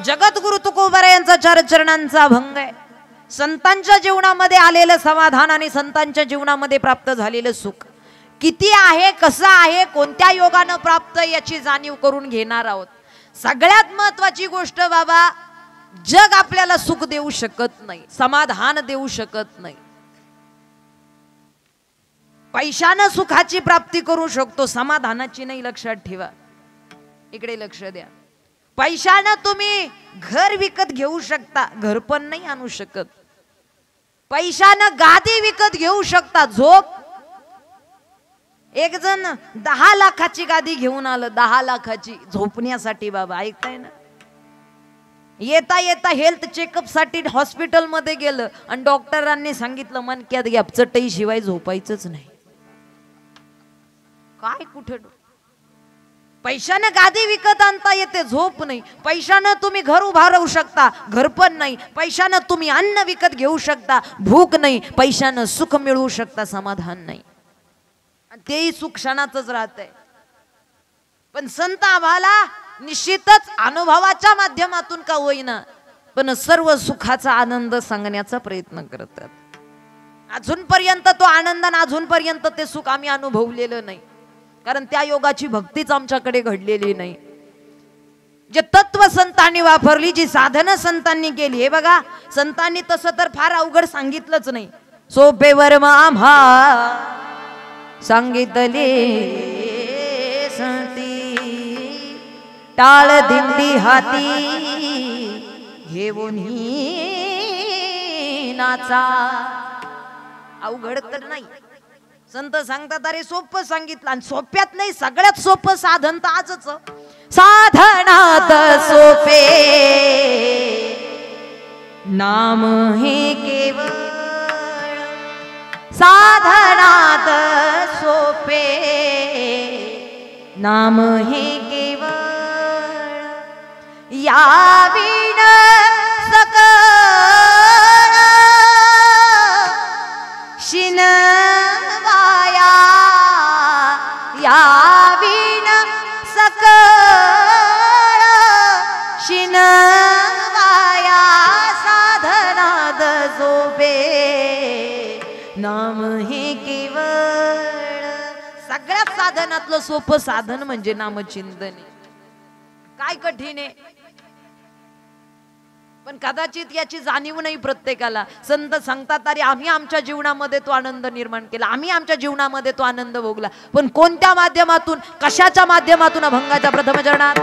जगद्गुरु तुकोबरा यांचा चरणांचा भंग आहे. संतांच्या जीवनामध्ये आलेलं समाधान आणि संतांच्या जीवनामध्ये प्राप्त झालेलं सुख किती आहे, कसं आहे, कोणत्या योगानं प्राप्त, याची जाणीव करून घेणार आहोत. सगळ्यात महत्वाची गोष्ट बाबा, जग आपल्याला सुख देऊ शकत नाही, समाधान देऊ शकत नाही. पैशानं सुखाची प्राप्ती करू शकतो, समाधानाची नाही. लक्षात ठेवा, इकडे लक्ष द्या. पैशानं तुम्ही घर विकत घेऊ शकता, घर पण नाही आणू शकत. पैशानं गादी विकत घेऊ शकता, झोप. एक जण 10 लाखाची गादी घेऊन आलं, 10 लाखाची झोपण्यासाठी. बाबा ऐकताय ना, येता येता हेल्थ चेकअप साठी हॉस्पिटल मध्ये गेलं आणि डॉक्टरांनी सांगितलं मनक्यात गॅप, चटई शिवाय झोपायचंच नाही. काय कुठे पैशानं गादी विकत आणता येते, झोप नाही. पैशानं तुम्ही घर उभा राहू शकता, घर पण नाही. पैशानं तुम्ही अन्न विकत घेऊ शकता, भूक नाही. पैशानं सुख मिळवू शकता, समाधान नाही. तेही सुख क्षणातच राहतंय. पण संत आम्हाला निश्चितच अनुभवाच्या माध्यमातून का होईना पण सर्व सुखाचा आनंद सांगण्याचा प्रयत्न करतात. अजूनपर्यंत तो आनंद आणि अजूनपर्यंत ते सुख आम्ही अनुभवलेलं नाही, कारण त्या योगाची भक्तीच आमच्याकडे घडलेली नाही. जे तत्व संतांनी वापरली, जी साधनं संतांनी केली, हे बघा संतांनी तसं तर फार अवघड सांगितलंच नाही. सोपेवर आम्हा सांगितले संती, टाळ दिंडी हाती घेऊन नाचा. अवघड तर नाही, संत सांगतात अरे सोपं सांगितलं, आणि सोप्यात नाही सगळ्यात सोपं साधन तर आजच. साधनात सोपे नाम हे केवळ, साधनात सोपे नाम हे केवळ, या विण सकळ शिनवाया, या विण सकळ शिनवाया, साधनाद सोपे नाम हे केवळ. सगळ्यात साधनातलं सोपं साधन म्हणजे नामचिंतन. काय कठीण आहे, पण कदाचित याची जाणीव नाही प्रत्येकाला. संत सांगतात अरे आम्ही आमच्या जीवनामध्ये तो आनंद निर्माण केला, आम्ही आमच्या जीवनामध्ये तो आनंद भोगला, पण कोणत्या माध्यमातून, कशाच्या माध्यमातून? अभंगाच्या प्रथम चरणात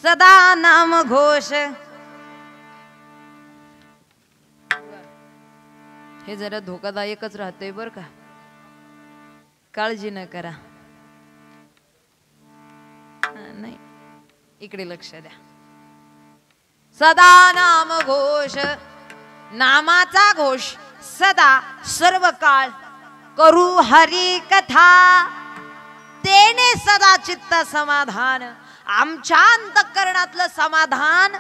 सदा नाम घोष. हे जरा धोकादायकच राहतंय बर का, काळजी न करा. नाही, इकडे लक्ष द्या. सदा नाम घोष, नामाचा घोष सदा सर्व काळ करू हरी कथा, तेने सदा चित्त समाधान. आमच्या अंतःकरणातलं समाधान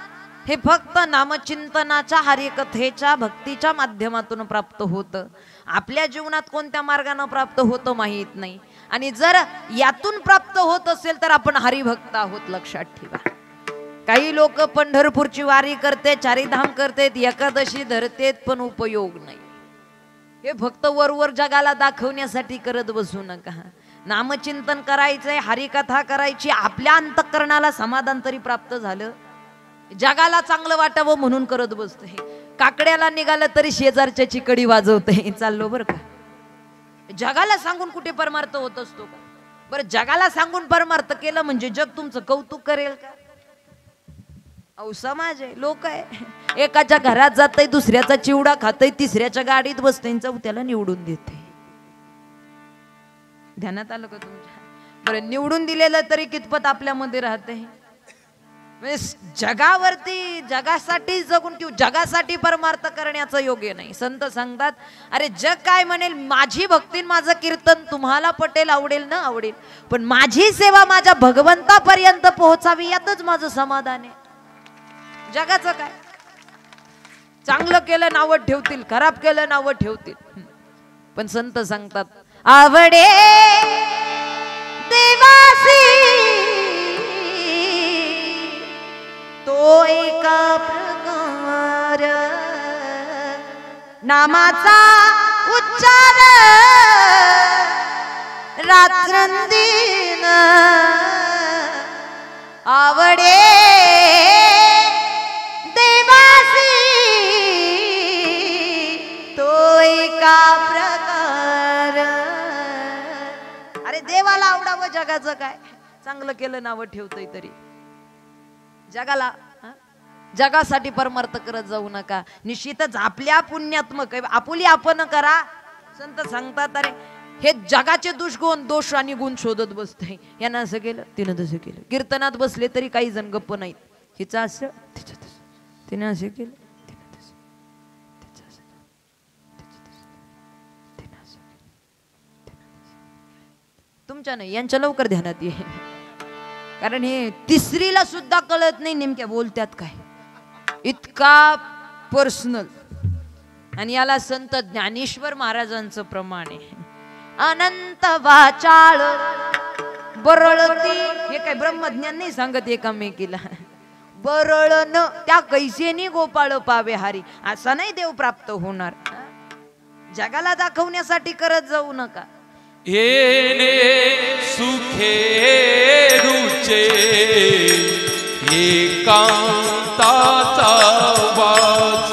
हे फक्त नामचिंतनाच्या, हरिकथेच्या, भक्तीच्या माध्यमातून प्राप्त होतं. आपल्या जीवनात कोणत्या मार्गाने प्राप्त होतं माहीत नाही, आणि जर यातून प्राप्त होत असेल तर आपण हरिभक्त आहोत, लक्षात ठेवा. काही लोक पंढरपूरची वारी करते, चारीधाम करतेत, एकादशी धरतेत, पण उपयोग नाही. हे फक्त वरवर जगाला दाखवण्यासाठी करत बसू नका. नामचिंतन करायचंय, हरिकथा करायची, आपल्या अंतःकरणाला समाधान तरी प्राप्त झालं, जगाला चांगलं वाटावं म्हणून करत बसतोय. काकड्याला निघालं तरी शेजारच्या चिकडी वाजवतंय, चाललो बरं का. जगाला सांगून कुठे परमार्थ होत असतो का? बरं, जगाला सांगून परमार्थ केलं म्हणजे जग तुमचं कौतुक करेल का? अहो समाज आहे, लोक आहे. एकाच्या घरात जातय, दुसऱ्याचा चिवडा खातय, तिसऱ्याच्या गाडीत बसतय, चौथ्याला निवडून देते. ध्यानात आलं का तुमच्या? बरं, निवडून दिलेलं तरी कितपत आपल्यामध्ये राहते? जगावरती जगासाठी जगून किंवा जगासाठी परमार्थ करण्याचं योग्य नाही. संत सांगतात अरे जग काय म्हणेल, माझी भक्ती माझं कीर्तन तुम्हाला पटेल, आवडेल न आवडेल, पण माझी सेवा माझ्या भगवंतापर्यंत पोहोचावी यातच माझं समाधान आहे. जगाचं काय, चांगलं केलं नावं ठेवतील, खराब केलं नावं ठेवतील, पण संत सांगतात आवडे देवासी तो एका प्रकार नामाचा उच्चार रात्रंदिन आवडे देवासी तो एका प्रकार. अरे देवाला आवडावं जगाचं काय, चांगलं केलं नावं ठेवतोय तरी. जगाला जगासाठी परमार्थ करत जाऊ नका. निश्चितच आपल्या पुण्यात्मक आपुली आपण करा. संत सांगतात अरे हे जगाचे दोष आणि गुण शोधत बसते. यानं असं केलं, तिनं तसं केलं. कीर्तनात बसले तरी काही जण गप्प नाहीत. हिचं असं, तिचं तसं, तिनं असं केलं, तिनं तसं, तिचं असं, तिनं असं केलं. तुमच्या नाही, यांच्या लवकर ध्यानात ये. कारण हे तिसरीला सुद्धा कळत नाही नेमक्या बोलत्यात काय, इतका पर्सनल. आणि याला संत ज्ञानेश्वर महाराजांचं प्रमाण आहे. अनंत वाचाळ बरळती, हे काय ब्रह्मज्ञान नाही सांगत एकामेकीला. बरळन त्या कैसेनी गोपाळ पावे हारी, असा नाही देव प्राप्त होणार. जगाला दाखवण्यासाठी करत जाऊ नका. येणे सुखे रुचे एकांताचा वास,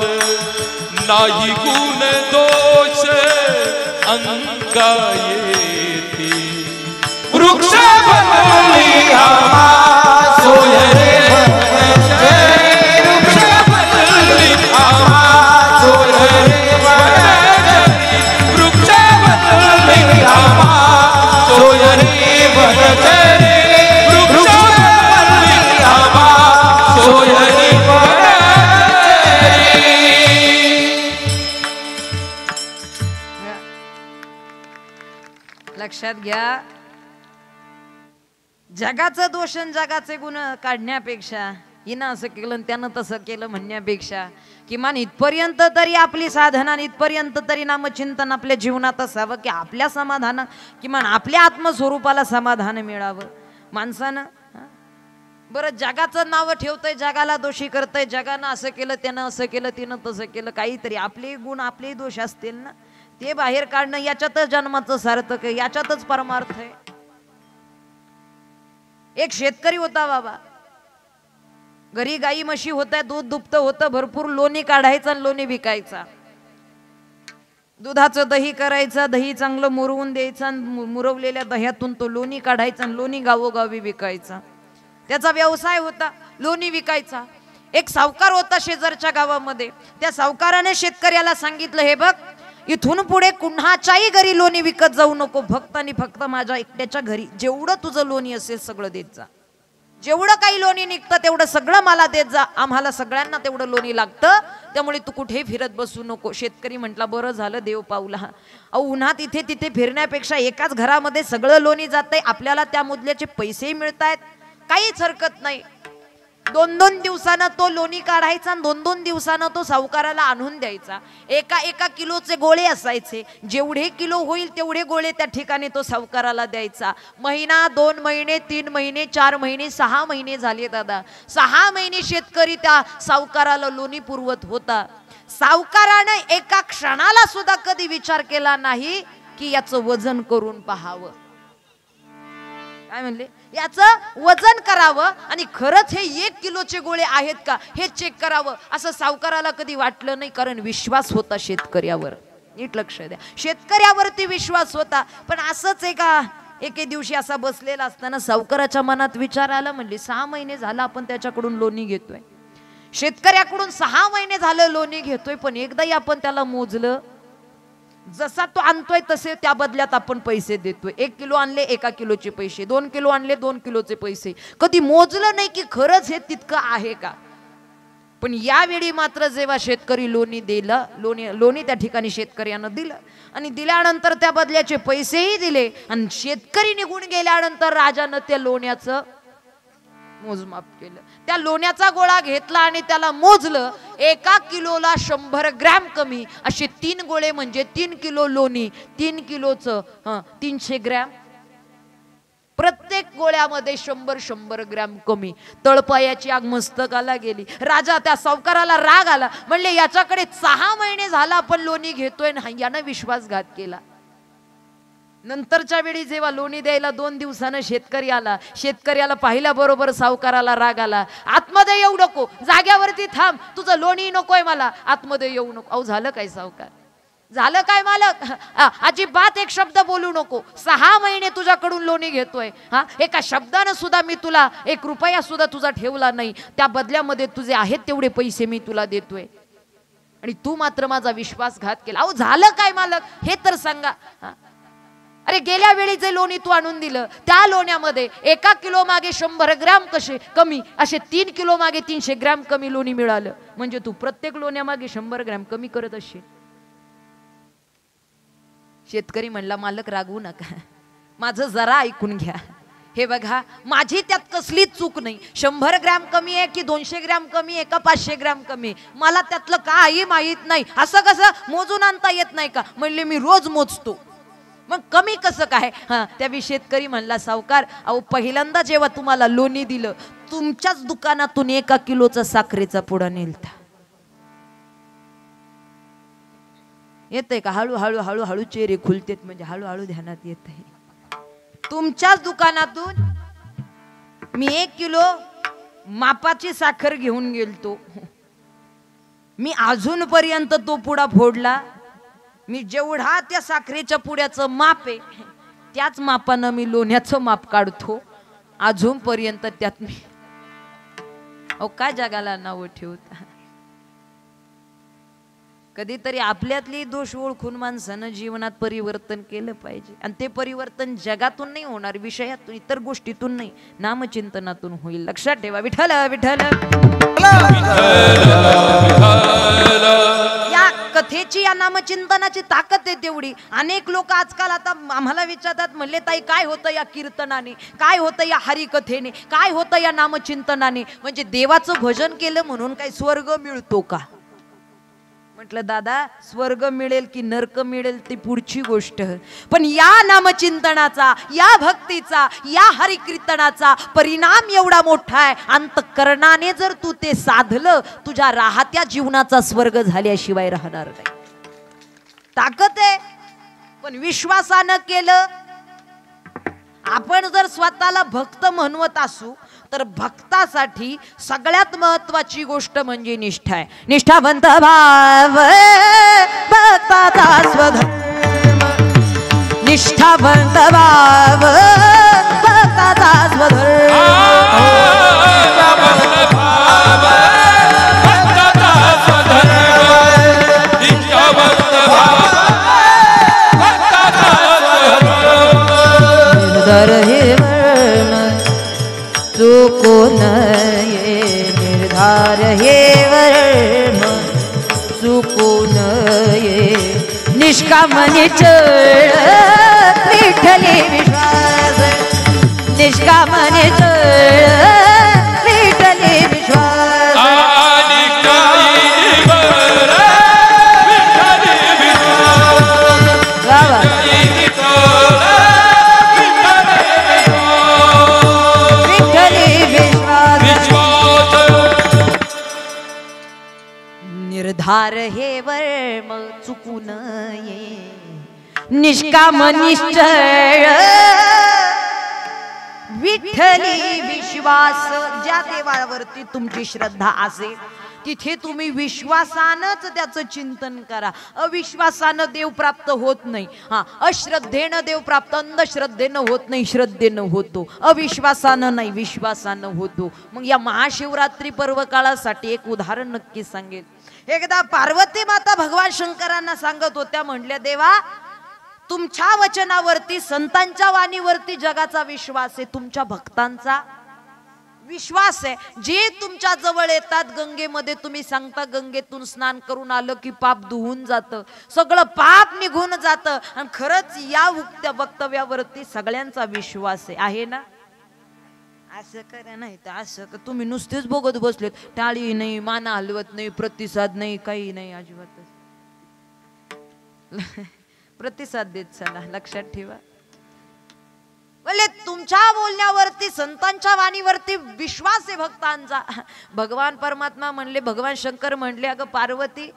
नाही गुण दोष अंगा येती. वृक्ष बनली आम्हा सोय रे, वृक्ष बनली आम्हा सोय रे, वृक्ष बनली आम्हा सोय रे वनचरे, वृक्ष बनली आम्हा सोय रे वनचरे. लक्षात घ्या, जगाचं दोष आणि जगाचे गुण काढण्यापेक्षा, हिनं असं केलं त्यानं तसं केलं म्हणण्यापेक्षा, किमान इथपर्यंत तरी आपली साधना, इथपर्यंत तरी नामचिंतन आपल्या जीवनात असावं की आपल्या समाधान, किमान आपल्या आत्मस्वरूपाला समाधान मिळावं माणसानं. बरं जगाचं नाव ठेवतंय, जगाला दोषी करतंय, जगानं असं केलं, त्यानं असं केलं, तिनं तसं केलं, काहीतरी आपले गुण आपले दोष असतील ना, ते बाहेर काढणं याच्यातच जन्माचं सार्थक आहे, याच्यातच परमार्थ आहे. एक शेतकरी होता बाबा, घरी गाई म्हशी होत्या, दूध दुभतं होतं भरपूर, लोणी काढायचा आणि लोणी विकायचा. दुधाचं दही करायचा, दही चांगलं मुरवून द्यायचं, मुरवलेल्या दह्यातून तो लोणी काढायचा आणि लोणी गावोगावी विकायचा. त्याचा व्यवसाय होता, लोणी विकायचा. एक सावकार होता शेजारच्या गावामध्ये. त्या सावकाराने शेतकऱ्याला सांगितलं, हे बघ इथून पुढे कुणाच्याही घरी लोणी विकत जाऊ नको, फक्त आणि फक्त माझ्या एकट्याच्या घरी जेवढं तुझं लोणी असेल सगळं देत जा. जेवढं काही लोणी निघतं तेवढं सगळं मला देत जा, आम्हाला सगळ्यांना तेवढं लोणी लागतं, त्यामुळे तू कुठेही फिरत बसू नको. शेतकरी म्हटला बरं झालं देव पावला. उन्हात इथे तिथे फिरण्यापेक्षा एकाच घरामध्ये सगळं लोणी जातंय, आपल्याला त्या मुदल्याचे पैसेही मिळतायत, काहीच हरकत नाही. 2-2 दिवसानं तो लोणी काढायचा आणि 2-2 दिवसानं तो सावकाराला आणून द्यायचा. एका किलोचे गोळे असायचे, जेवढे किलो होईल तेवढे गोळे त्या ठिकाणी तो सावकाराला द्यायचा. महिना, 2 महिने, 3 महिने, 4 महिने, 6 महिने झाले दादा. 6 महिने शेतकरी त्या सावकाराला लोणी पुरवत होता. सावकारानं एका क्षणाला सुद्धा कधी विचार केला नाही की याचं वजन करून पाहावं. काय म्हणले, याचं वजन करावं आणि खरंच हे 1 किलोचे गोळे आहेत का हे चेक करावं, असं सावकाराला कधी वाटलं नाही. कारण विश्वास होता शेतकऱ्यावर. नीट लक्ष द्या, शेतकऱ्यावरती विश्वास होता. पण असंच एके दिवशी असा बसलेला असताना सावकाराच्या मनात विचार आला, म्हणले 6 महिने झालं आपण त्याच्याकडून लोणी घेतोय, शेतकऱ्याकडून 6 महिने झालं लोणी घेतोय, पण एकदाही आपण त्याला मोजलं जसा तो आणतोय तसे त्या बदल्यात आपण पैसे देतोय. 1 किलो आणले 1 किलोचे पैसे, 2 किलो आणले 2 किलोचे पैसे. कधी मोजलं नाही की खरंच हे तितकं आहे का. पण यावेळी मात्र जेव्हा शेतकरी लोणी दिलं, लोणी त्या ठिकाणी शेतकऱ्यानं दिलं आणि दिल्यानंतर त्या बदल्याचे पैसेही दिले आणि शेतकरी निघून गेल्यानंतर राजानं त्या लोण्याचं मोजमाप केलं. त्या लोण्याचा गोळा घेतला आणि त्याला मोजलं. 1 किलोला 100 ग्रॅम कमी असे 3 गोळे म्हणजे 3 किलो लोणी. 3 किलोचं 300 ग्रॅम. प्रत्येक गोळ्यामध्ये 100 ग्रॅम कमी. तळपायाची आग मस्तकाला गेली. राजा त्या सावकाराला राग आला. म्हणले याच्याकडे 6 महिने झाला आपण लोणी घेतोय आणि यानं विश्वासघात केला. नंतरच्या वेळी जेव्हा लोणी द्यायला 2 दिवसानं शेतकरी आला. शेतकऱ्याला पाहिल्याबरोबर सावकाराला राग आला. आतमध्ये येऊ नको, जाग्यावरती थांब, तुझं लोणी नकोय मला, आतमध्ये येऊ नको. अहो झालं काय सावकार, झालं काय मालक, अजिबात एक शब्द बोलू नको. 6 महिने तुझ्याकडून लोणी घेतोय. एका शब्दानं सुद्धा मी तुला 1 रुपया सुद्धा तुझा ठेवला नाही. त्या बदल्यामध्ये तुझे आहेत तेवढे पैसे मी तुला देतोय आणि तू मात्र माझा विश्वासघात केला. अहो झालं काय मालक हे तर सांगा. अरे गेल्या वेळी जे लोणी तू आणून दिलं त्या लोण्यामध्ये 1 किलो मागे 100 ग्रॅम कसे कमी असे 3 किलो मागे 300 ग्रॅम कमी लोणी मिळालं. म्हणजे तू प्रत्येक लोण्यामागे 100 ग्रॅम कमी करत असशील. शेतकरी म्हणला मालक रागवू नका, माझं जरा ऐकून घ्या. हे बघा माझी त्यात कसलीच चूक नाही. 100 ग्रॅम कमी आहे की 200 ग्रॅम कमी आहे का 500 ग्रॅम कमी आहे मला त्यातलं काही माहित नाही. असं कसं मोजून आणता येत नाही का. म्हणले मी रोज मोजतो, मग कमी कसं काय. त्यावेळी शेतकरी म्हणला सावकार अहो पहिल्यांदा जेव्हा तुम्हाला लोणी दिलं तुमच्याच दुकानातून 1 किलोचा साखरेचा पुडा नेलता. येतंय का. हळूहळू हळूहळू चेहरे खुलतेत म्हणजे हळूहळू ध्यानात येत आहे. तुमच्याच दुकानातून मी 1 किलो मापाची साखर घेऊन गेलतो. मी अजूनपर्यंत तो पुडा फोडला. मी जेवढा त्या साखरेच्या पुड्याचं माप आहे त्याच मापानं मी लोण्याचं माप काढतो. अजूनपर्यंत त्यात मी अहो काय जगाला नाव ठेवता. कधीतरी आपल्यातली दोष ओळखून माणसानं जीवनात परिवर्तन केलं पाहिजे. आणि ते परिवर्तन जगातून नाही होणार, विषयातून इतर गोष्टीतून नाही, नामचिंतनातून होईल. लक्षात ठेवा. विठ्ठल विठ्ठल. या कथेची या नामचिंतनाची ताकद आहे तेवढी. अनेक लोक आजकाल आता आम्हाला विचारतात म्हणले ताई काय होतं या कीर्तनाने, काय होतं या हरिकथेने, काय होतं या नामचिंतनाने. म्हणजे देवाचं भजन केलं म्हणून काही स्वर्ग मिळतो का. म्हटलं दादा स्वर्ग मिळेल की नरक मिळेल ती पुढची गोष्ट. पण या नामचिंतनाचा, या भक्तीचा, या हरिकीर्तनाचा परिणाम एवढा मोठा आहे. अंतःकरणाने जर तू ते साधलं तुझ्या राहत्या जीवनाचा स्वर्ग झाल्याशिवाय राहणार नाही. ताकद आहे. पण विश्वासानं केलं. आपण जर स्वतःला भक्त म्हणवत असू तर भक्तासाठी सगळ्यात महत्वाची गोष्ट म्हणजे निष्ठा आहे. निष्ठावंत भाव भक्ताचा स्वधर्म. निष्ठावंत भाव भक्ताचा स्वधर्म. चुको नये निर्धार हे वर्म चुको नये. निष्कामने चळ विठ्ठली विश्वास. निष्कामने चळ विठ्ठली विश्वास. निर्धार हे वर्म चुकू नये. निष्काम निश्चय विठ्ठली विश्वास. ज्या देवावरती तुमची श्रद्धा असेल तिथे तुम्ही विश्वासानंच त्याचं चिंतन करा. अविश्वासानं देव प्राप्त होत नाही. हा, अश्रद्धेनं देव प्राप्त, अंधश्रद्धेनं होत नाही, श्रद्धेनं होतो. अविश्वासानं नाही, विश्वासानं होतो. मग या महाशिवरात्री पर्व काळासाठी एक उदाहरण नक्की सांगेल. एकदा पार्वती माता भगवान शंकरांना सांगत होत्या, म्हणल्या देवा तुमच्या वचनावरती, संतांच्या वाणीवरती जगाचा विश्वास आहे, तुमच्या भक्तांचा विश्वास आहे. जे तुमच्या जवळ येतात गंगेमध्ये, तुम्ही सांगता गंगेतून स्नान करून आलं की पाप धुवून जातं, सगळं पाप निघून जातं. आणि खरंच या वक्तव्यावरती सगळ्यांचा विश्वास आहे ना. असं करा नाही तर असं का, तुम्ही नुसतेच बघत बसलेत, टाळी नाही, माना हलवत नाही, प्रतिसाद नाही, काही नाही, अजिबातच प्रतिसाद देत चला, लक्षात ठेवा. बोले तुमच्या बोलण्यावरती, संतांच्या वाणीवरती विश्वास आहे भक्तांचा. भगवान परमात्मा म्हणले, भगवान शंकर म्हणले, अगं पार्वती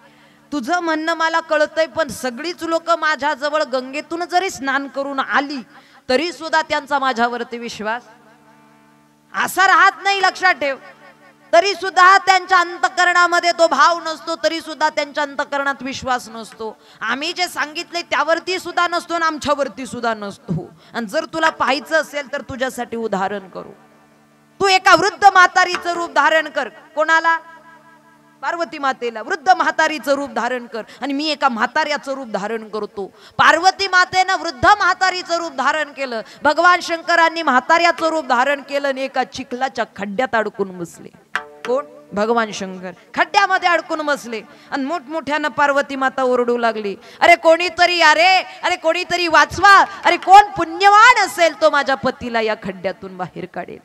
तुझं म्हणणं मला कळतंय, पण सगळीच लोक माझ्या जवळ गंगेतून जरी स्नान करून आली तरी सुद्धा त्यांचा माझ्यावरती विश्वास असा राहत नाही, लक्षात ठेव. तरी सुद्धा त्यांच्या अंतःकरणामध्ये तो भाव नसतो, तरी सुद्धा त्यांच्या अंतःकरणात विश्वास नसतो. आम्ही जे सांगितले त्यावरती सुद्धा नसतो आणि आमच्यावरती सुद्धा नसतो. आणि जर तुला पाहायचं असेल तर तुझ्यासाठी उदाहरण करू. तू एका वृद्ध म्हातारीचं रूप धारण कर. कोणाला? पार्वती मातेला. वृद्ध म्हातारीचं रूप धारण कर आणि मी एका म्हाताऱ्याचं रूप धारण करतो. पार्वती मातेनं वृद्ध म्हातारीचं रूप धारण केलं, भगवान शंकरांनी म्हाताऱ्याचं रूप धारण केलं आणि एका चिखलाच्या खड्ड्यात अडकून बसले. कोण? भगवान शंकर खड्ड्यामध्ये अडकून बसले आणि मोठमोठ्यानं पार्वती माता ओरडू लागली, अरे कोणीतरी, अरे कोणीतरी वाचवा, अरे कोण पुण्यवान असेल तो माझ्या पतीला या खड्ड्यातून बाहेर काढेल.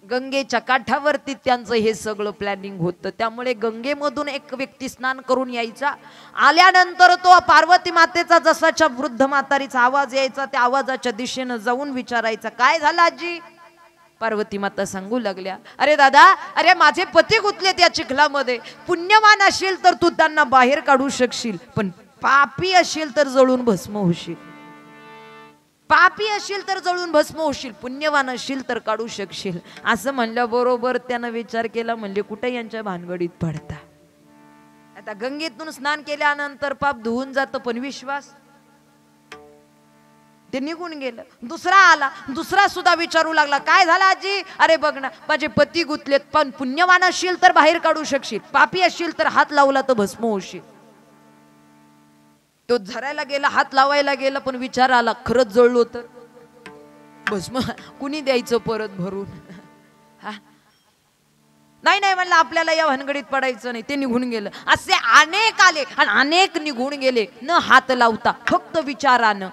गंगेच्या काठावरती त्यांचं हे सगळं प्लॅनिंग होतं. त्यामुळे गंगेमधून एक व्यक्ती स्नान करून यायचा, आल्यानंतर तो पार्वती मातेचा जसाच्या वृद्ध म्हातारीचा आवाज यायचा, त्या आवाजाच्या दिशेनं जाऊन विचारायचा, काय झालं आजी? पार्वती माता सांगू लागल्या, अरे दादा, अरे माझे पती गुंतलेत या चिखलामध्ये, पुण्यवान असेल तर तू त्यांना बाहेर काढू शकशील, पण पापी असेल तर जळून भस्म होशील. पापी असेल तर जळून भस्म होशील, पुण्यवान असेल तर काढू शकशील. असं म्हणलं बरोबर त्यानं विचार केला, म्हणजे कुठे यांच्या भानगडीत पडता. आता गंगेतून स्नान केल्यानंतर पाप धुवून जातं, पण विश्वास ते निघून गेलं. दुसरा आला, दुसरा सुद्धा विचारू लागला, काय झालं आजी? अरे बघ ना, माझे पती गुंतलेत, पण पुण्यवान असशील तर बाहेर काढू शकशील, पापी असशील तर हात लावला तर भस्म होशील. तो झरायला गेला, हात लावायला गेला, पण विचार आला, खरंच जळलो तर भस्म कुणी द्यायचं परत भरून? नाही म्हणलं, आपल्याला या भानगडीत पडायचं नाही. ते निघून गेलं. असे अनेक आले आणि अनेक निघून गेले, न हात लावता, फक्त विचारानं.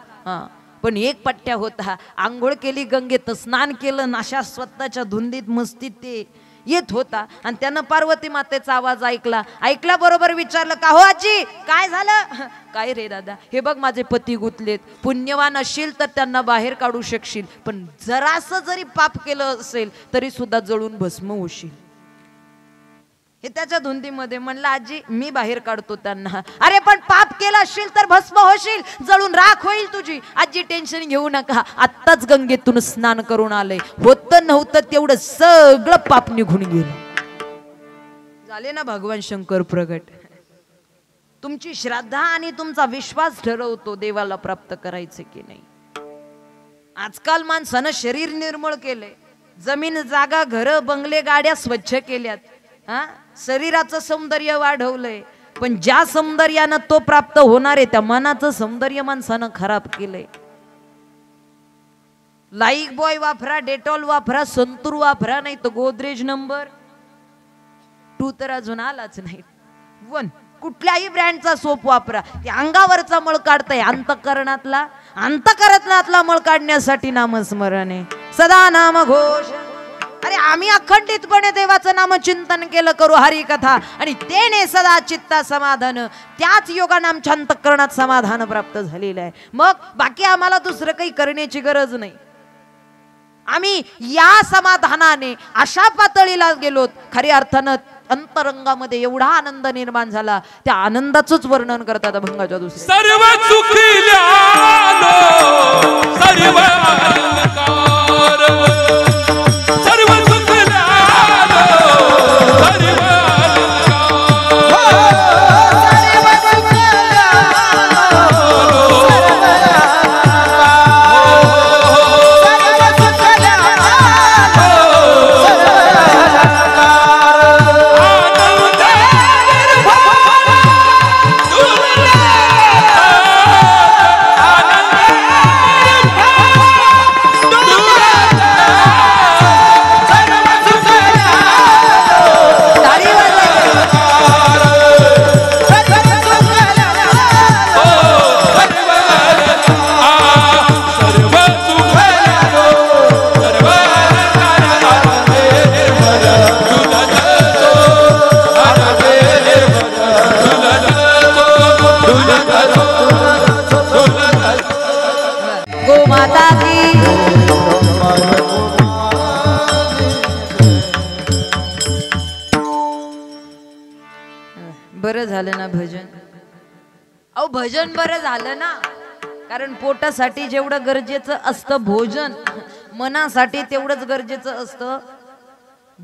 पण एक पट्ट्या होता, आंघोळ केली, गंगेत स्नान केलं, अशा स्वतःच्या धुंदीत मस्तीत ते येत होता आणि त्यानं पार्वती मातेचा आवाज ऐकला बरोबर विचारलं, का हो आजी, काय झालं? काय रे दादा, हे बघ माझे पती गुंतलेत, पुण्यवान असशील तर त्यांना बाहेर काढू शकशील, पण जरासं जरी पाप केलं असेल तरी सुद्धा जळून भस्म होशील. हे त्याच्या धुंदीमध्ये म्हणलं, आजी मी बाहेर काढतो त्यांना. अरे पण पाप केलं असशील तर भस्म होशील, जळून राख होईल तुझी. आजी टेन्शन घेऊ नका, आत्ताच गंगेतून स्नान करून आलंय, होतं नव्हतं तेवढं सगळं पाप निघून गेलं. झाले ना भगवान शंकर प्रगट. तुमची श्रद्धा आणि तुमचा विश्वास ठरवतो देवाला प्राप्त करायचे की नाही. आजकाल माणसानं शरीर निर्मळ केलंय, जमीन जागा घर बंगले गाड्या स्वच्छ केल्यात, शरीराचं सौंदर्य वाढवलंय, पण ज्या सौंदर्यानं तो प्राप्त होणार आहे त्या मनाचं सौंदर्य माणसानं खराब केलंय. लाईक बॉय वापरा, डेटॉल वापरा, संतूर वापरा, नाही तर गोदरेज नंबर 2 तर अजून आलाच नाही, 1 कुठल्याही ब्रँडचा सोप वापरा, ते अंगावरचा मळ काढताय. अंतकरणातला मळ काढण्यासाठी नामस्मरण आहे, सदा नाम घोष. अरे आम्ही अखंडितपणे देवाचं नामचिंतन केलं, करू हरी कथा, आणि तेने सदा चित्ता समाधान, त्याच योगाने आमच्या अंतःकरणात समाधान प्राप्त झालेलं आहे. मग बाकी आम्हाला दुसरं काही करण्याची गरज नाही. आम्ही या समाधानाने अशा पातळीला गेलोत, खऱ्या अर्थानं अंतरंगामध्ये एवढा आनंद निर्माण झाला, त्या आनंदाचंच वर्णन करतात अभंगाच्या दुसऱ्या. सर्व सुखिल्यानो सर्व अलंकार, सर्व सुखिल्यानो सर्व बरं झालं ना भजन. अहो भजन बरं झालं ना, कारण पोटासाठी जेवढं गरजेचं असतं भोजन, मनासाठी तेवढंच गरजेचं असतं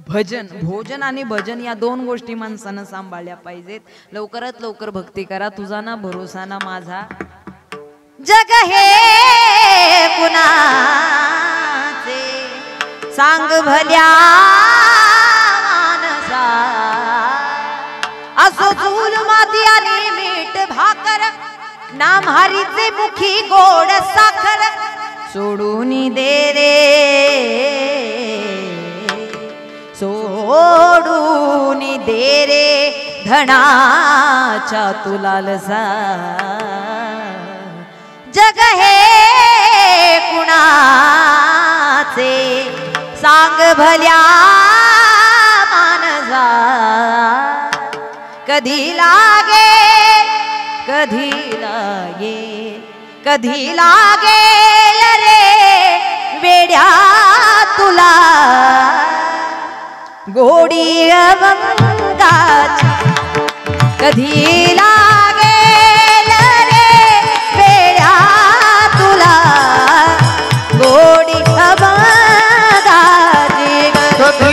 भजन. भोजन आणि भजन या दोन गोष्टी माणसानं सांभाळल्या पाहिजेत. लवकरात लवकर भक्ती करा. तुझा ना भरोसा ना माझा. जग हे कुणाचे सांग भल्या मानसा, असो चूल माती आणि मीठ भाकर, नाम हरीचे मुखी गोड साखर, सोडून दे रे सोडून दे रे धनाच्या तुला लसा. जग हे कुणाचे सांग भल्या मानसा, कधी लागे कधी लागे कधी लागेल रे वेड्या तुला गोडी अभंगाची, कधी लागेल रे वेड्या तुला गोडी अभंगाची. कधी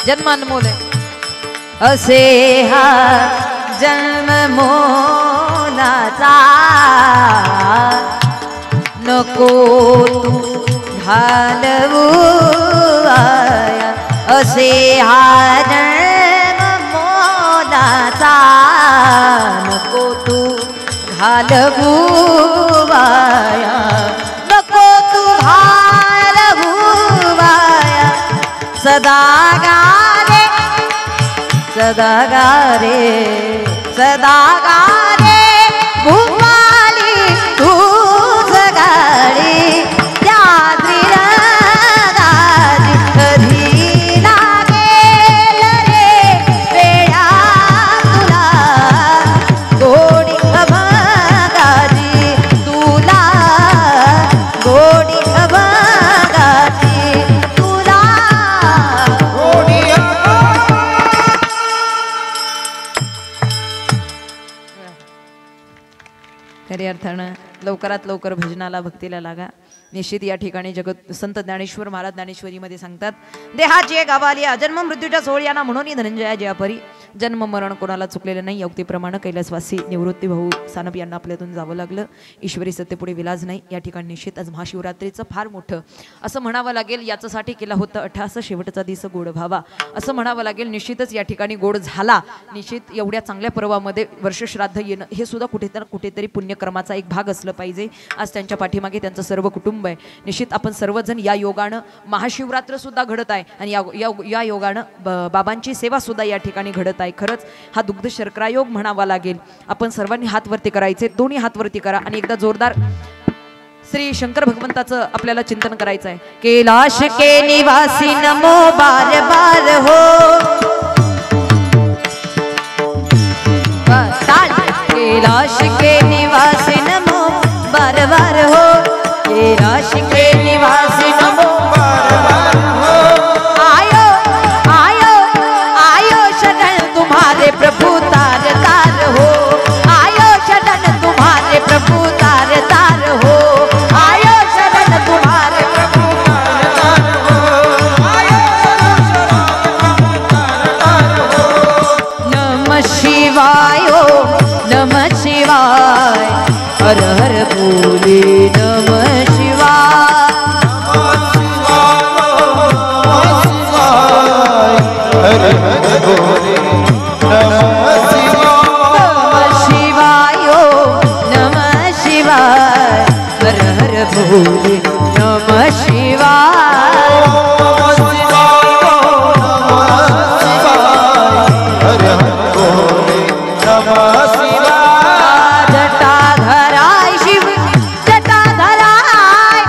जन्मानमोल आहे. असे हा जन्म मोलाचा नको तू घालवू आया. असे हा जन्म मोलाचा नको तू घालवू आया. नको तू घालवू आया. सदा गारे सदा गारे सदा गारे भूमाली तू जगाडी त्या श्रीरंगाची. कधी लागेल रे वेळा तुला गोडी अभंगाची, तुला गोडी अभंगाची, तुला खऱ्या अर्थानं लवकरात लवकर भजनाला भक्तीला लागा. निश्चित या ठिकाणी जगत संत ज्ञानेश्वर महाराज ज्ञानेश्वरीमध्ये सांगतात, देहाची गावाली जन्म मृत्यूच्या सोहळ्याना म्हणून धनंजया जयापरी. जन्म मरण कोणाला चुकलेलं नाही. अवतीप्रमाणे कैलासवासी निवृत्ती भाऊ सानप यांना आपल्यातून जावं लागलं. ईश्वरी सत्तेपुढे विलाज नाही. या ठिकाणी निश्चित आज महाशिवरात्रीचं फार मोठं असं म्हणावं लागेल. याच्यासाठी केला होता अठास शेवटचा दिवस गोड व्हावा असं म्हणावं लागेल. निश्चितच या ठिकाणी गोड झाला. निश्चित एवढ्या चांगल्या पर्वामध्ये वर्षश्राद्ध येणं हे सुद्धा कुठेतरी पुण्यक्रमाचा एक भाग असलं पाहिजे. आज त्यांच्या पाठीमागे त्यांचं सर्व कुटुंब आहे. निश्चित आपण सर्वजण या योगानं महाशिवरात्र सुद्धा घडत आहे आणि या योगानं बाबांची सेवा सुद्धा या ठिकाणी घडत आहे. खरंच हा दुग्ध शर्करा योग म्हणावा लागेल. आपण सर्वांनी हात वरती करायचे. दोन्ही हात वरती करा आणि एकदा जोरदार श्री शंकर भगवंताचं आपल्याला चिंतन करायचं आहे. कैलाश के निवासी नमो बार बार हो. कैलाश के निवासी नमो बार बार हो. कैलाश के निवासी नमो बार बार हो. आयो आयो आयो शरण तुम्हारे प्रभु तार तार हो. आयो शरण तुम्हारे प्रभु तार तार हो. आयो शरण तुम्हारे प्रभु तार तार हो. आयो नमः शिवाय नमः शिवाय हर हर बोले नमः शिवाय. हर हर बोले नमः शिवाय नमः शिवाय हर हर बोले नमः शिवाय. जटाधराय शिव जटाधराय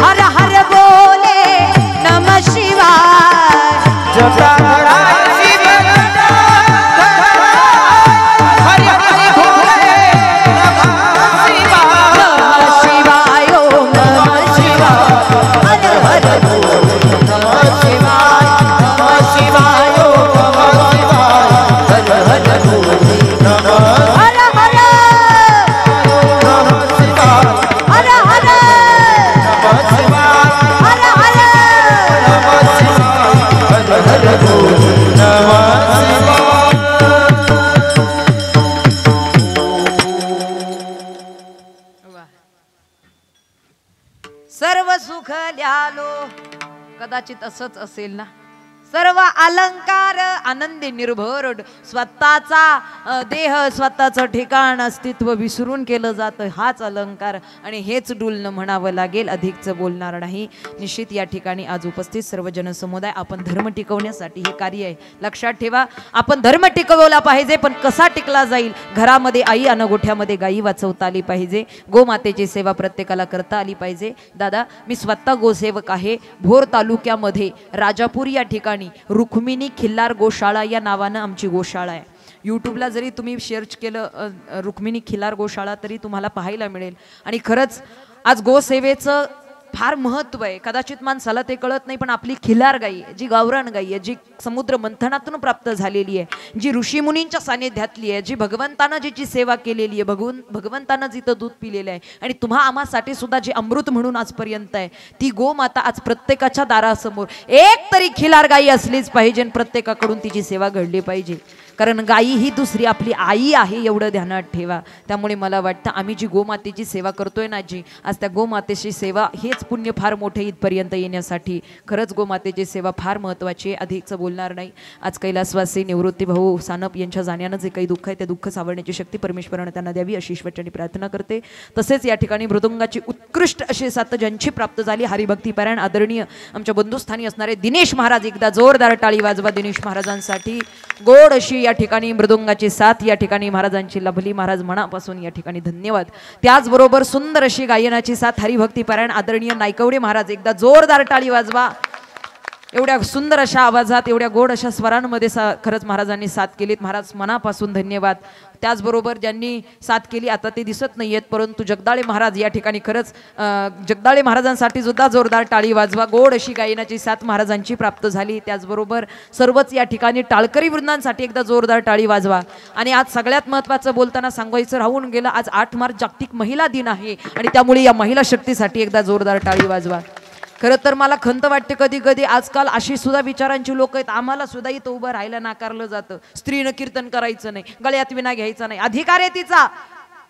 हर हर बोले हर हर बोले नमः शिवाय नमः शिवाय नमः शिवाय हर हर बोले नमः हर हर नमः शिवाय हर हर नमः शिवाय हर हर नमः शिवाय हर हर बोले नमः शिवाय सर्व सुख ल्यालो कदाचित असंच असेल ना सर्व अलंकार आनंदी निर्भर स्वतःचा देह स्वतःचं ठिकाण अस्तित्व विसरून केलं जातं हाच अलंकार आणि हेच डुलणं म्हणावं लागेल अधिकचं बोलणार नाही निश्चित या ठिकाणी आज उपस्थित सर्व जनसमुदाय आपण धर्म टिकवण्यासाठी हे कार्य आहे लक्षात ठेवा आपण धर्म टिकवला पाहिजे पण कसा टिकला जाईल घरामध्ये आई आणि गोठ्यामध्ये गाई वाचवता आली पाहिजे गोमातेची सेवा प्रत्येकाला करता आली पाहिजे दादा मी स्वतः गोसेवक आहे भोर तालुक्यामध्ये राजापूर या ठिकाणी रुक्मिणी खिल्लार गोशाळा या नावानं आमची गोशाळा आहे यूट्यूबला जरी तुम्ही सर्च केलं रुक्मिणी खिल्लार गोशाळा तरी तुम्हाला पाहायला मिळेल आणि खरंच आज गोसेवेचं फार महत्व आहे कदाचित माणसाला ते कळत नाही पण आपली खिल्लार गाई जी गावरान गाई आहे जी समुद्र मंथनातून प्राप्त झालेली आहे जी ऋषीमुनींच्या सानिध्यातली आहे जी भगवंतानं जिची सेवा केलेली आहे भगवंतानं जिथं दूध पिलेलं आहे आणि तुम्हा आम्हासाठी सुद्धा जी अमृत म्हणून आजपर्यंत आहे ती गोमाता आज प्रत्येकाच्या दारासमोर एक तरी खिल्लार गाई असलीच पाहिजे आणि प्रत्येकाकडून तिची सेवा घडली पाहिजे कारण गाई ही दुसरी आपली आई आहे एवढं ध्यानात ठेवा त्यामुळे मला वाटतं आम्ही जी गोमातेची सेवा करतोय ना जी आज त्या गोमातेची सेवा हेच पुण्य फार मोठे इथपर्यंत येण्यासाठी खरंच गोमातेची सेवा फार महत्त्वाची आहे अधिकचं बोलणार नाही आज कैलासवासी निवृत्ती भाऊ सानप यांच्या जाण्यानं जे काही दुःख आहे ते दुःख सावरण्याची शक्ती परमेश्वरानं त्यांना द्यावी अशी ईश्वराची प्रार्थना करते तसेच या ठिकाणी मृदुंगाची उत्कृष्ट अशी साथ ज्यांची प्राप्त झाली हरिभक्ती पारायण आदरणीय आमच्या बंधुस्थानी असणारे दिनेश महाराज एकदा जोरदार टाळी वाजवा दिनेश महाराजांसाठी गोड अशी या ठिकाणी मृदुंगाची साथ या ठिकाणी महाराजांची लभली महाराज मनापासून या ठिकाणी धन्यवाद त्याचबरोबर सुंदर अशी गायनाची साथ हरिभक्ती पारायण आदरणीय नायकवडे महाराज एकदा जोरदार टाळी वाजवा एवढ्या सुंदर अशा आवाजात एवढ्या गोड अशा स्वरांमध्ये खरंच महाराजांनी साथ केलीत महाराज मनापासून धन्यवाद त्याचबरोबर ज्यांनी साथ केली आता ते दिसत नाही आहेत परंतु जगदाळे महाराज या ठिकाणी खरंच जगदाळे महाराजांसाठी सुद्धा जोरदार टाळी वाजवा गोड अशी गायनाची साथ महाराजांची प्राप्त झाली त्याचबरोबर सर्वच या ठिकाणी टाळकरी वृंदांसाठी एकदा जोरदार टाळी वाजवा आणि आज सगळ्यात महत्त्वाचं बोलताना सांगायचं राहून गेलं आज 8 मार्च जागतिक महिला दिन आहे आणि त्यामुळे या महिला शक्तीसाठी एकदा जोरदार टाळी वाजवा खरं तर मला खंत वाटते कधी कधी आजकाल अशी सुद्धा विचारांची लोक आहेत आम्हाला सुद्धा इथं उभं राहायला नाकारलं जातं स्त्रीनं कीर्तन करायचं नाही गळ्यात विना घ्यायचा नाही अधिकार आहे तिचा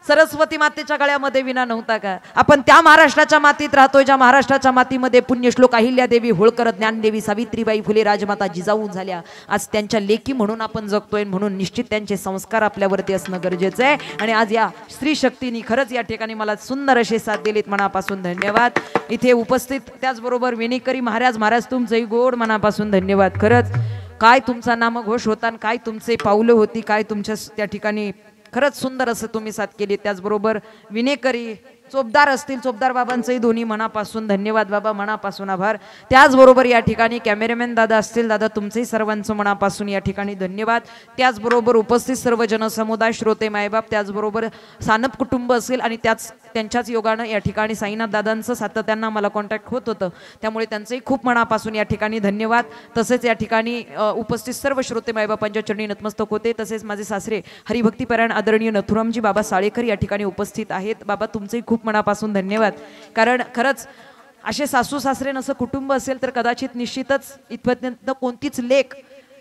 सरस्वती मातेच्या गळ्यामध्ये विना नव्हता का आपण त्या महाराष्ट्राच्या मातीत राहतोय ज्या महाराष्ट्राच्या मातीमध्ये पुण्यश्लोक अहिल्यादेवी होळकर ज्ञानदेवी सावित्रीबाई फुले राजमाता जिजाऊ झाल्या आज त्यांच्या लेकी म्हणून आपण जगतोय म्हणून निश्चित त्यांचे संस्कार आपल्यावरती असणं गरजेचं आहे आणि आज या स्त्री शक्तीने खरंच या ठिकाणी मला सुंदर असे साथ दिलीत मनापासून धन्यवाद इथे उपस्थित त्याचबरोबर विनेकरी महाराज तुमचंही गोड मनापासून धन्यवाद खरंच काय तुमचा नामघोष होता आणि काय तुमचे पावलं होती काय तुमच्या त्या ठिकाणी खरंच सुंदर असं तुम्ही साथ केली त्याचबरोबर विनेकरी चोपदार असतील चोपदार बाबांचंही दोन्ही मनापासून धन्यवाद बाबा मनापासून आभार त्याचबरोबर या ठिकाणी कॅमेरामॅन दादा असतील दादा तुमचंही सर्वांचं मनापासून या ठिकाणी धन्यवाद त्याचबरोबर उपस्थित सर्व जनसमुदाय श्रोते मायबाप त्याचबरोबर सानप कुटुंब असेल आणि त्यांच्याच योगानं या ठिकाणी साईनाथ दादांचं सातत्यानं मला कॉन्टॅक्ट होत होतं त्यामुळे त्यांचंही खूप मनापासून या ठिकाणी धन्यवाद तसेच या ठिकाणी उपस्थित सर्व श्रोते मायबापांच्या चरणी नतमस्तक होते तसेच माझे सासरे हरिभक्तीपरायण आदरणीय नथुरामजी बाबा साळेकर या ठिकाणी उपस्थित आहेत बाबा तुमचंही खूप मनापासून धन्यवाद कारण खरंच असे सासू सासरे नसं कुटुंब असेल तर कदाचित निश्चितच इथपर्यंत कोणतीच लेक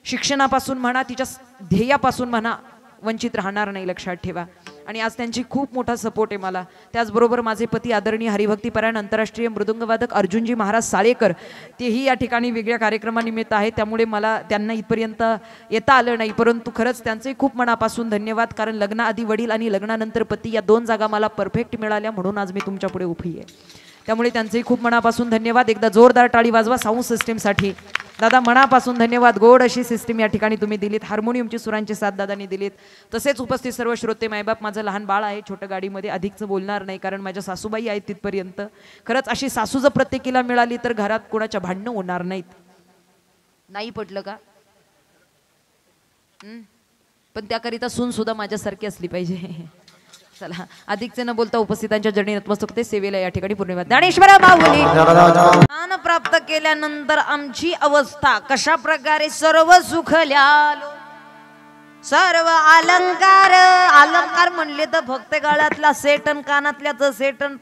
शिक्षणापासून म्हणा तिच्या ध्येयापासून म्हणा वंचित राहणार नाही लक्षात ठेवा आणि आज त्यांची खूप मोठा सपोर्ट आहे मला त्याचबरोबर माझे पती आदरणीय हरिभक्तीपरायण आंतरराष्ट्रीय मृदुंगवादक अर्जुनजी महाराज साळेकर तेही या ठिकाणी वेगळ्या कार्यक्रमानिमित्त आहेत त्यामुळे मला त्यांना इथपर्यंत येता आलं नाही परंतु खरंच त्यांचंही खूप मनापासून धन्यवाद कारण लग्नाआधी वडील आणि लग्नानंतर पती या 2 जागा मला परफेक्ट मिळाल्या म्हणून आज मी तुमच्या पुढे उभी आहे त्यामुळे त्यांचंही खूप मनापासून धन्यवाद एकदा जोरदार टाळी वाजवा साऊंड सिस्टीमसाठी दादा मनापासून धन्यवाद गोड अशी सिस्टीम या ठिकाणी तुम्ही दिलीत हार्मोनियमची सुरांची साथ दादांनी दिलीत तसेच उपस्थित सर्व श्रोते मायबाप माझं लहान बाळ आहे छोट्या गाडीमध्ये अधिकचं बोलणार नाही कारण माझ्या सासूबाई आहेत तिथपर्यंत खरंच अशी सासू जर प्रत्येकीला मिळाली तर घरात कोणाच्या भांडणं होणार नाहीत नाही पटलं का पण त्याकरिता सून सुद्धा माझ्यासारखी असली पाहिजे चला अधिकचे न बोलता उपस्थितांच्या जडणी नतमस्तक ते सेवेला या ठिकाणी पूर्ण ज्ञानेश्वर माऊली ज्ञान प्राप्त केल्यानंतर आमची अवस्था कशा प्रकारे सर्व सुखल्यालो सर्व अलंकार अलंकार म्हणले तर फक्त गळ्यातला सेटन कानातल्याचं सेटन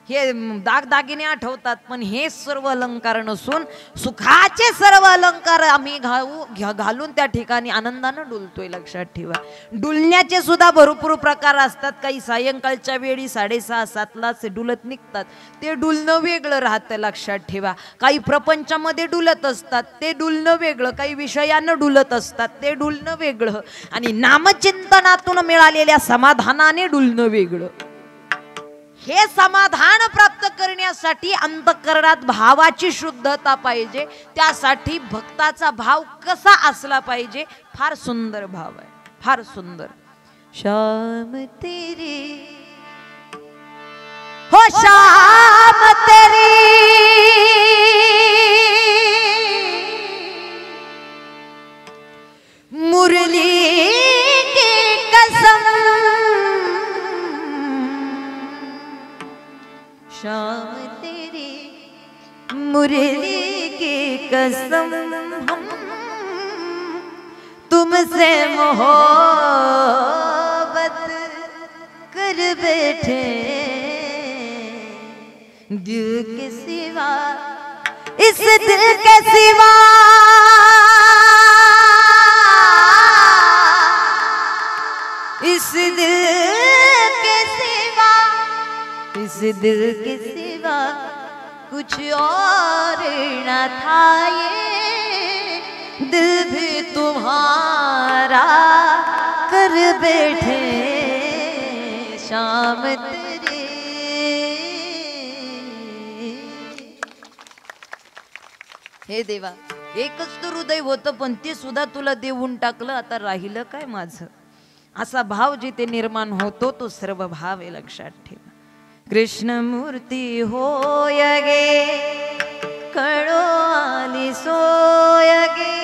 हे दागदागिने आठवतात पण हे सर्व अलंकार नसून सुखाचे सर्व अलंकार आम्ही घालून त्या ठिकाणी आनंदानं डुलतोय लक्षात ठेवा डुलण्याचे सुद्धा भरपूर प्रकार असतात काही सायंकाळच्या वेळी 6:30-7ला डुलत निघतात ते डुलणं वेगळं राहतं लक्षात ठेवा काही प्रपंचामध्ये डुलत असतात ते डुलणं वेगळं काही विषयानं डुलत असतात ते डुलणं वेगळं आणि नामचिंतनातून मिळालेल्या समाधानाने डुलणं वेगळं हे समाधान प्राप्त करण्यासाठी अंतःकरणात भावाची शुद्धता पाहिजे त्यासाठी भक्ताचा भाव कसा असला पाहिजे फार सुंदर भाव आहे फार सुंदर शाम तेरी हो शाम तेरी मुरली की कसम शाम तेरी मुरली की कसम हम तुमसे मोहब्बत कर बैठे दिल के सिवा इस दिल के सिवा इस दिल के सिवा इस दिल के सिवा कुछ और न था ये दिल भी तुम्हारा कर बैठे शाम तेरी हे देवा एकच तर हृदय होतं पण ते सुद्धा तुला देऊन टाकलं आता राहिलं काय माझं असा भाव जिथे निर्माण होतो तो सर्व भाव आहे लक्षात ठेवा कृष्ण मूर्ती होयगे कळो आली सोयगे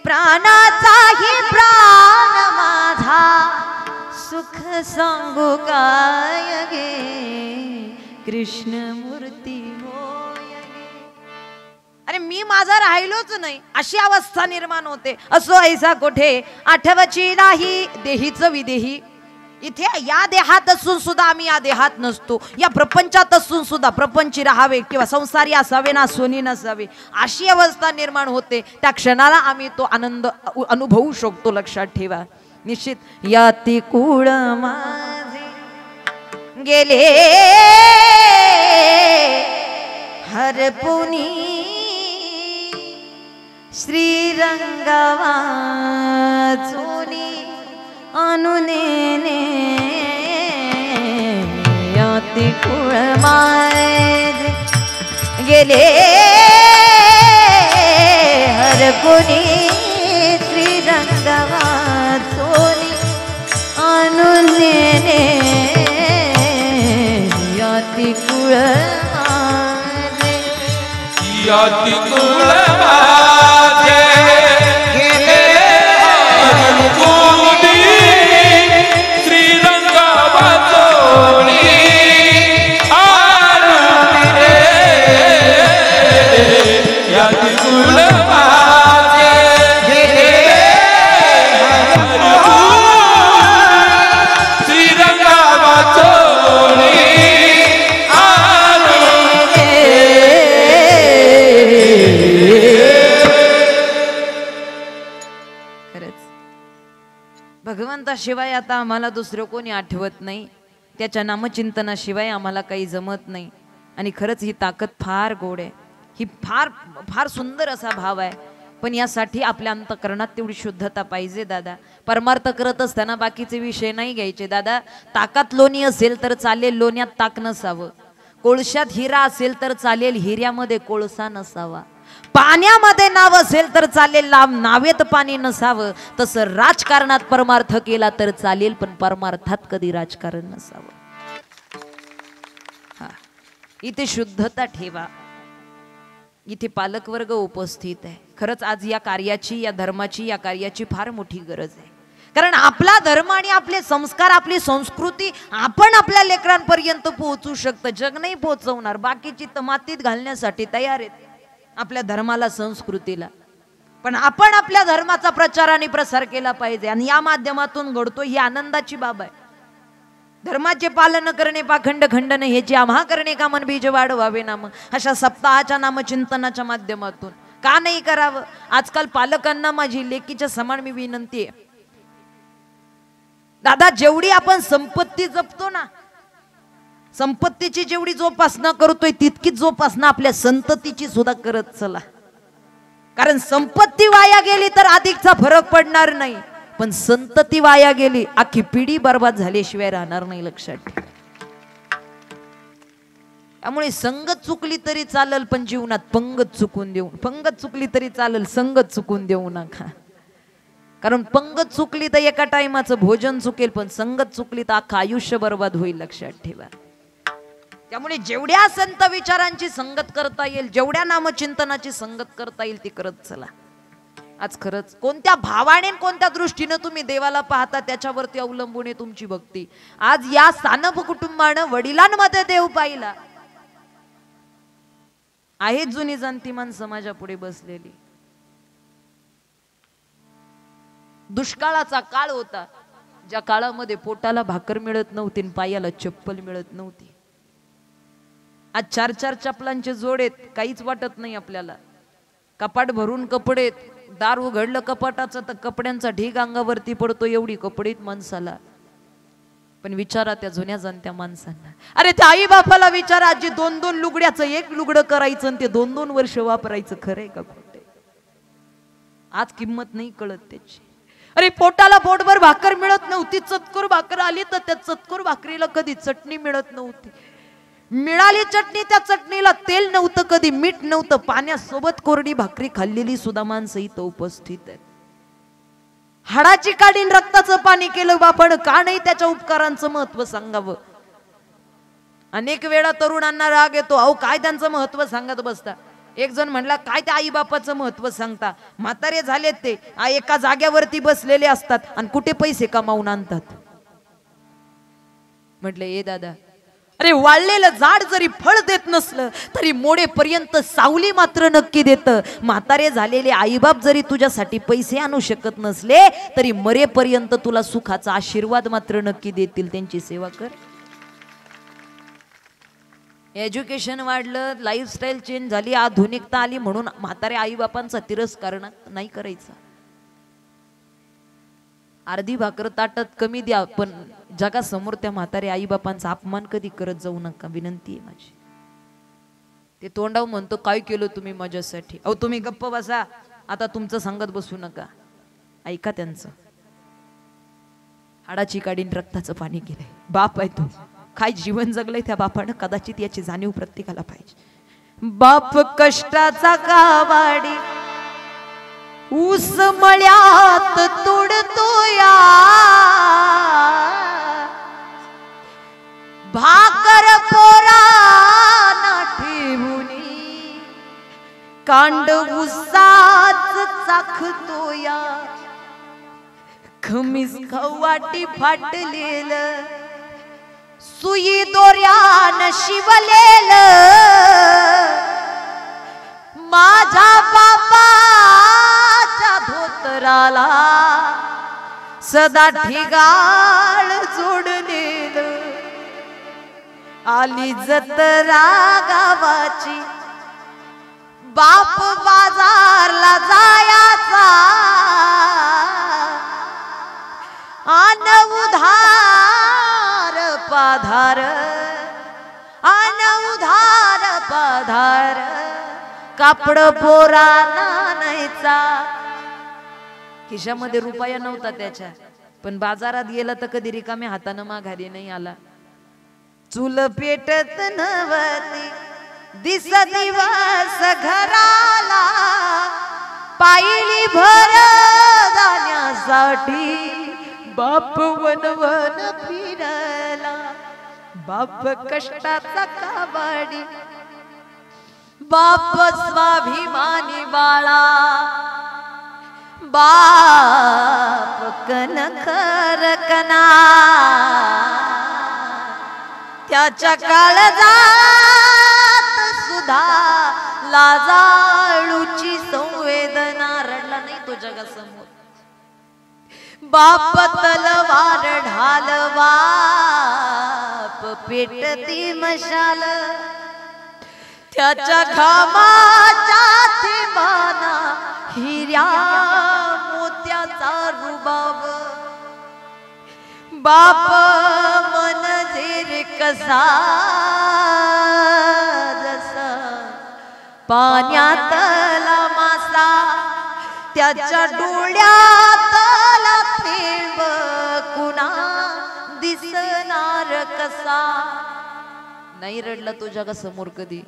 प्राणाचाही प्राण माझा सुख सांगू काय गे कृष्ण मूर्ती होयगे अरे मी माझा राहिलोच नाही अशी अवस्था निर्माण होते असो ऐसा कोठे आठवची नाही देहीचं विदेही इथे या देहात असून सुद्धा आम्ही या देहात नसतो या प्रपंचात असून सुद्धा प्रपंची राहावे किंवा संसारी असावे ना सोनी नसावे अशी अवस्था निर्माण होते त्या क्षणाला आम्ही तो आनंद अनुभवू शकतो लक्षात ठेवा निश्चित याती कुळ माझे गेले हरपुनी श्रीरंगवाचोनी अनुनेने याती कुळ माझे गेले हरपुनी श्रीरंगवाचोनी अनुनेने याती कुळ माझे याती कुळ माझे गेले हरपुनी श्रीरंगवाचोनी अनुनेने याती कुळ माझे गेले हरपुनी श्रीरंगवाचोनी भगवंताशिवाय आता आम्हाला दुसरं कोणी आठवत नाही त्याच्या नामचिंतनाशिवाय आम्हाला काही जमत नाही आणि खरंच ही ताकद फार गोड आहे ही फार फार सुंदर असा भाव आहे पण यासाठी आपल्या अंतःकरणात तेवढी शुद्धता पाहिजे दादा परमार्थ करत असताना बाकीचे विषय नाही घ्यायचे दादा ताकात लोणी असेल तर चालेल लोण्यात ताक नसावं कोळशात हिरा असेल तर चालेल हिऱ्यामध्ये कोळसा नसावा पाण्यामध्ये नाव असेल तर चालेल नावेत पाणी नसावं तसं राजकारणात परमार्थ केला तर चालेल पण परमार्थात कधी राजकारण नसावं हा इथे शुद्धता ठेवा इथे पालकवर्ग उपस्थित आहे खरंच आज या कार्याची या धर्माची या कार्याची फार मोठी गरज आहे कारण आपला धर्म आणि आपले संस्कार, आपली संस्कृती आपण आपल्या लेकरांपर्यंत पोहोचू शकतं, जग नाही पोहोचवणार. बाकीची तर मातीत घालण्यासाठी तयार आहेत आपल्या धर्माला, संस्कृतीला. पण आपण आपल्या धर्माचा प्रचार आणि प्रसार केला पाहिजे आणि या माध्यमातून घडतो ही आनंदाची बाब आहे. धर्माचे पालन करणे पाखंड खंडन ह्याची आम्हा करणे का मन बीज वाढवावे नाम, अशा सप्ताहाच्या नामचिंतनाच्या माध्यमातून का नाही करावं. आजकाल पालकांना माझी लेकीच्या समान मी विनंती आहे, दादा जेवढी आपण संपत्ती जपतो ना, संपत्तीची जेवढी जोपासना करतोय तितकीच जोपासना आपल्या संततीची सुद्धा करत चला. कारण संपत्ती वाया गेली तर अधिकचा फरक पडणार नाही, पण संतती वाया गेली अख्खी पिढी बर्बाद झाल्याशिवाय राहणार नाही, लक्षात ठेवा. त्यामुळे संगत चुकली तरी चालेल पण जीवनात पंगत चुकून देऊ, पंगत चुकली तरी चालेल संगत चुकून देऊ नका. कारण पंगत चुकली तर एका टाइमाचं भोजन चुकेल, पण संगत चुकली तर अख्खं आयुष्य बर्बाद होईल, लक्षात ठेवा. त्यामुळे जेवढ्या संत विचारांची संगत करता येईल, जेवढ्या नामचिंतनाची संगत करता येईल ती करत चला. आज खरंच कोणत्या भावाने कोणत्या दृष्टीने तुम्ही देवाला पाहता त्याच्यावरती अवलंबून आहे तुमची भक्ती. आज या सानप कुटुंबानं वडिलांमध्ये देव पाहिला. आहेत जुनी जाणती माणसं माझ्यापुढे बसलेली. दुष्काळाचा काळ होता, ज्या काळामध्ये पोटाला भाकर मिळत नव्हती आणि पायाला चप्पल मिळत नव्हती. आज 4-4 चपलांचे जोड आहेत, काहीच वाटत नाही आपल्याला. कपाट भरून कपडे, दार उघडलं कपाटाचं तर कपड्यांचा ढीग अंगावरती पडतो, एवढी कपडे माणसाला. पण विचारा त्या जुन्या जाणत्या माणसांना, अरे त्या आई बापाला विचारा, आजी 2-2 लुगड्याचं एक लुगडं करायचं आणि ते 2-2 वर्ष वापरायचं, खरंय का खोटे? आज किंमत नाही कळत त्याची. अरे पोटाला पोटभर भाकर मिळत नव्हती, चतकोर भाकर आली तर त्या चतकोर भाकरीला कधी चटणी मिळत नव्हती. मिळाली चटणी, त्या चटणीला तेल नव्हतं, कधी मीठ नव्हतं. पाण्यासोबत कोरडी भाकरी खाल्लेली सुद्धा माणसं इथं उपस्थित आहेत. हाडाची काढीन रक्ताचं पाणी केलं बापानं, का नाही त्याच्या उपकारांचं महत्व सांगावं. अनेक वेळा तरुणांना राग येतो, अहो काय त्यांचं महत्व सांगत बसता. एक जण म्हणला, काय त्या आई बापाचं महत्व सांगता, म्हातारे झालेत ते एका जाग्यावरती बसलेले असतात आणि कुठे पैसे कमावून आणतात. म्हटलं ए दादा, अरे वाळलेलं झाड जरी फळ देत नसलं तरी मोडेपर्यंत सावली मात्र नक्की देतं. म्हातारे झालेले आईबाप जरी तुझ्यासाठी पैसे आणू शकत नसले तरी मरेपर्यंत तुला सुखाचा आशीर्वाद मात्र नक्की देतील. त्यांची सेवा कर. एज्युकेशन वाढलं, लाईफस्टाईल चेंज झाली, आधुनिकता आली म्हणून म्हातारे आईबापांचा तिरस्कार नाही करायचा. अर्धी भाकर ताटात कमी द्या, पण जगासमोर त्या म्हातारे आईबापांचा अपमान कधी करत जाऊ नका, विनंती आहे माझी. ते तोंडावर म्हणतो, काय केलं तुम्ही माझ्यासाठी? अहो तुम्ही गप्प बसा, आता तुमचं सांगत बसू नका, ऐका त्यांचं. हाडाची काढीन रक्ताचं पाणी केलंय, बाप आहे तो, काय जीवन जगलंय त्या बापानं, कदाचित याची जाणीव प्रत्येकाला पाहिजे. बाप कष्टाचा कावाडी ऊस मळ्यात तोडतो या, भाकर पोरांना ठेवूनी कांड ऊसाच चाखतो या. खमीस खवाटी फाटलेलं सुई दोऱ्यान शिवलेलं माझ्या बापाच्या धोतराला सदा ठिगाळ जोडलेलं. आली जत्रा गावाची बाप बाजारला जायाचा, आन उधार पाधार, आन उधार पाधार, कापड पोरांना नाहीचा. खिशामध्ये रुपया नव्हता त्याच्या, पण बाजारात गेला तर कधी रिकाम्या हातानं माघारी नाही आला. चूल पेटत नवती दिस दिवस घराला, पायली भर जाण्यासाठी बाप वनवन फिरला. बाप कष्टाचा कावाडी, बाप स्वाभिमानी बाळा, बाप कनखरकना त्याच्या काळजात सुधा लाजाळूची संवेदना. रडला नाही तो जगासमोर. बाप तलवार ढाल बाप पेटती मशाल त्याच्या घामाच्या थेंबाना हिऱ्या मोत्याचा रुबाब. बाप मनजेर कसा जसा पाण्यातला मासा त्याच्या डोळ्यातला थेंब कुणा दिसणार कसा. नाही रडला तो जगासमोर कधी.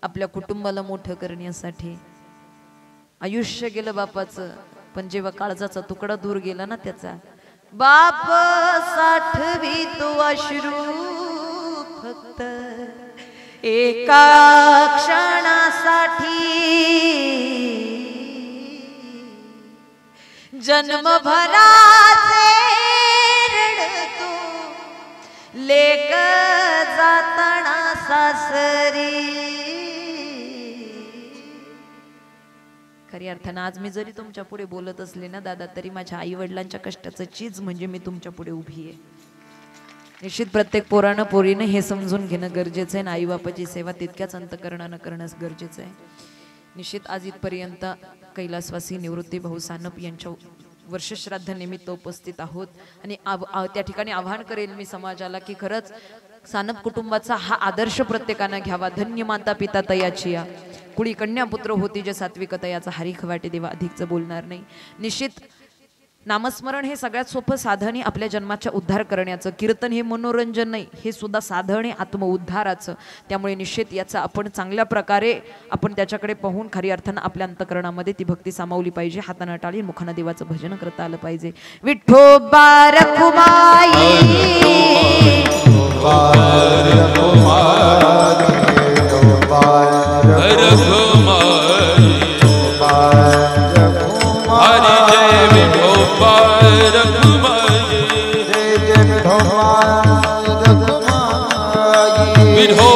आपल्या कुटुंबाला मोठं करण्यासाठी आयुष्य गेलं बापाचं, पण जेव्हा काळजाचा तुकडा दूर गेला ना त्याचा, बाप साठवी तो अश्रू फक्त एका क्षणासाठी. जन्मभराचे रडतो लेक जाताना सासरी. खरी अर्थानं आज मी जरी तुमच्या पुढे बोलत असले ना दादा, तरी माझ्या आई वडिलांच्या कष्टाचं चीज म्हणजे मी तुमच्या पुढे उभी आहे. निश्चित प्रत्येक पोरानं पोरीनं हे समजून घेणं गरजेचं आहे. आई बापाची सेवा तितक्याच अंतकरणानं करणं गरजेचं आहे. निश्चित आज इथपर्यंत कैलासवासी निवृत्ती भाऊ सानप यांच्या वर्षश्राद्ध निमित्त उपस्थित आहोत. आणि त्या ठिकाणी आवाहन करेल मी समाजाला की खरंच सानप कुटुंबाचा हा आदर्श प्रत्येकानं घ्यावा. धन्य माता पिता तयाची या कुळी कन्या पुत्र होती जे सात्विक तयाचा हरिख वाटे देवा. अधिकचं बोलणार नाही. निश्चित नामस्मरण हे सगळ्यात सोपं साधन आहे आपल्या जन्माच्या उद्धार करण्याचं. कीर्तन हे मनोरंजन नाही, हे सुद्धा साधन आहे आत्मउद्धाराचं. त्यामुळे निश्चित याचा आपण चांगल्या प्रकारे आपण त्याच्याकडे पाहून खरी अर्थानं आपल्या अंतकरणामध्ये ती भक्ती सामावली पाहिजे. हातानं टाळी मुखानं देवाचं भजन करता आलं पाहिजे. विठ्ठोबा रखुमाई विठो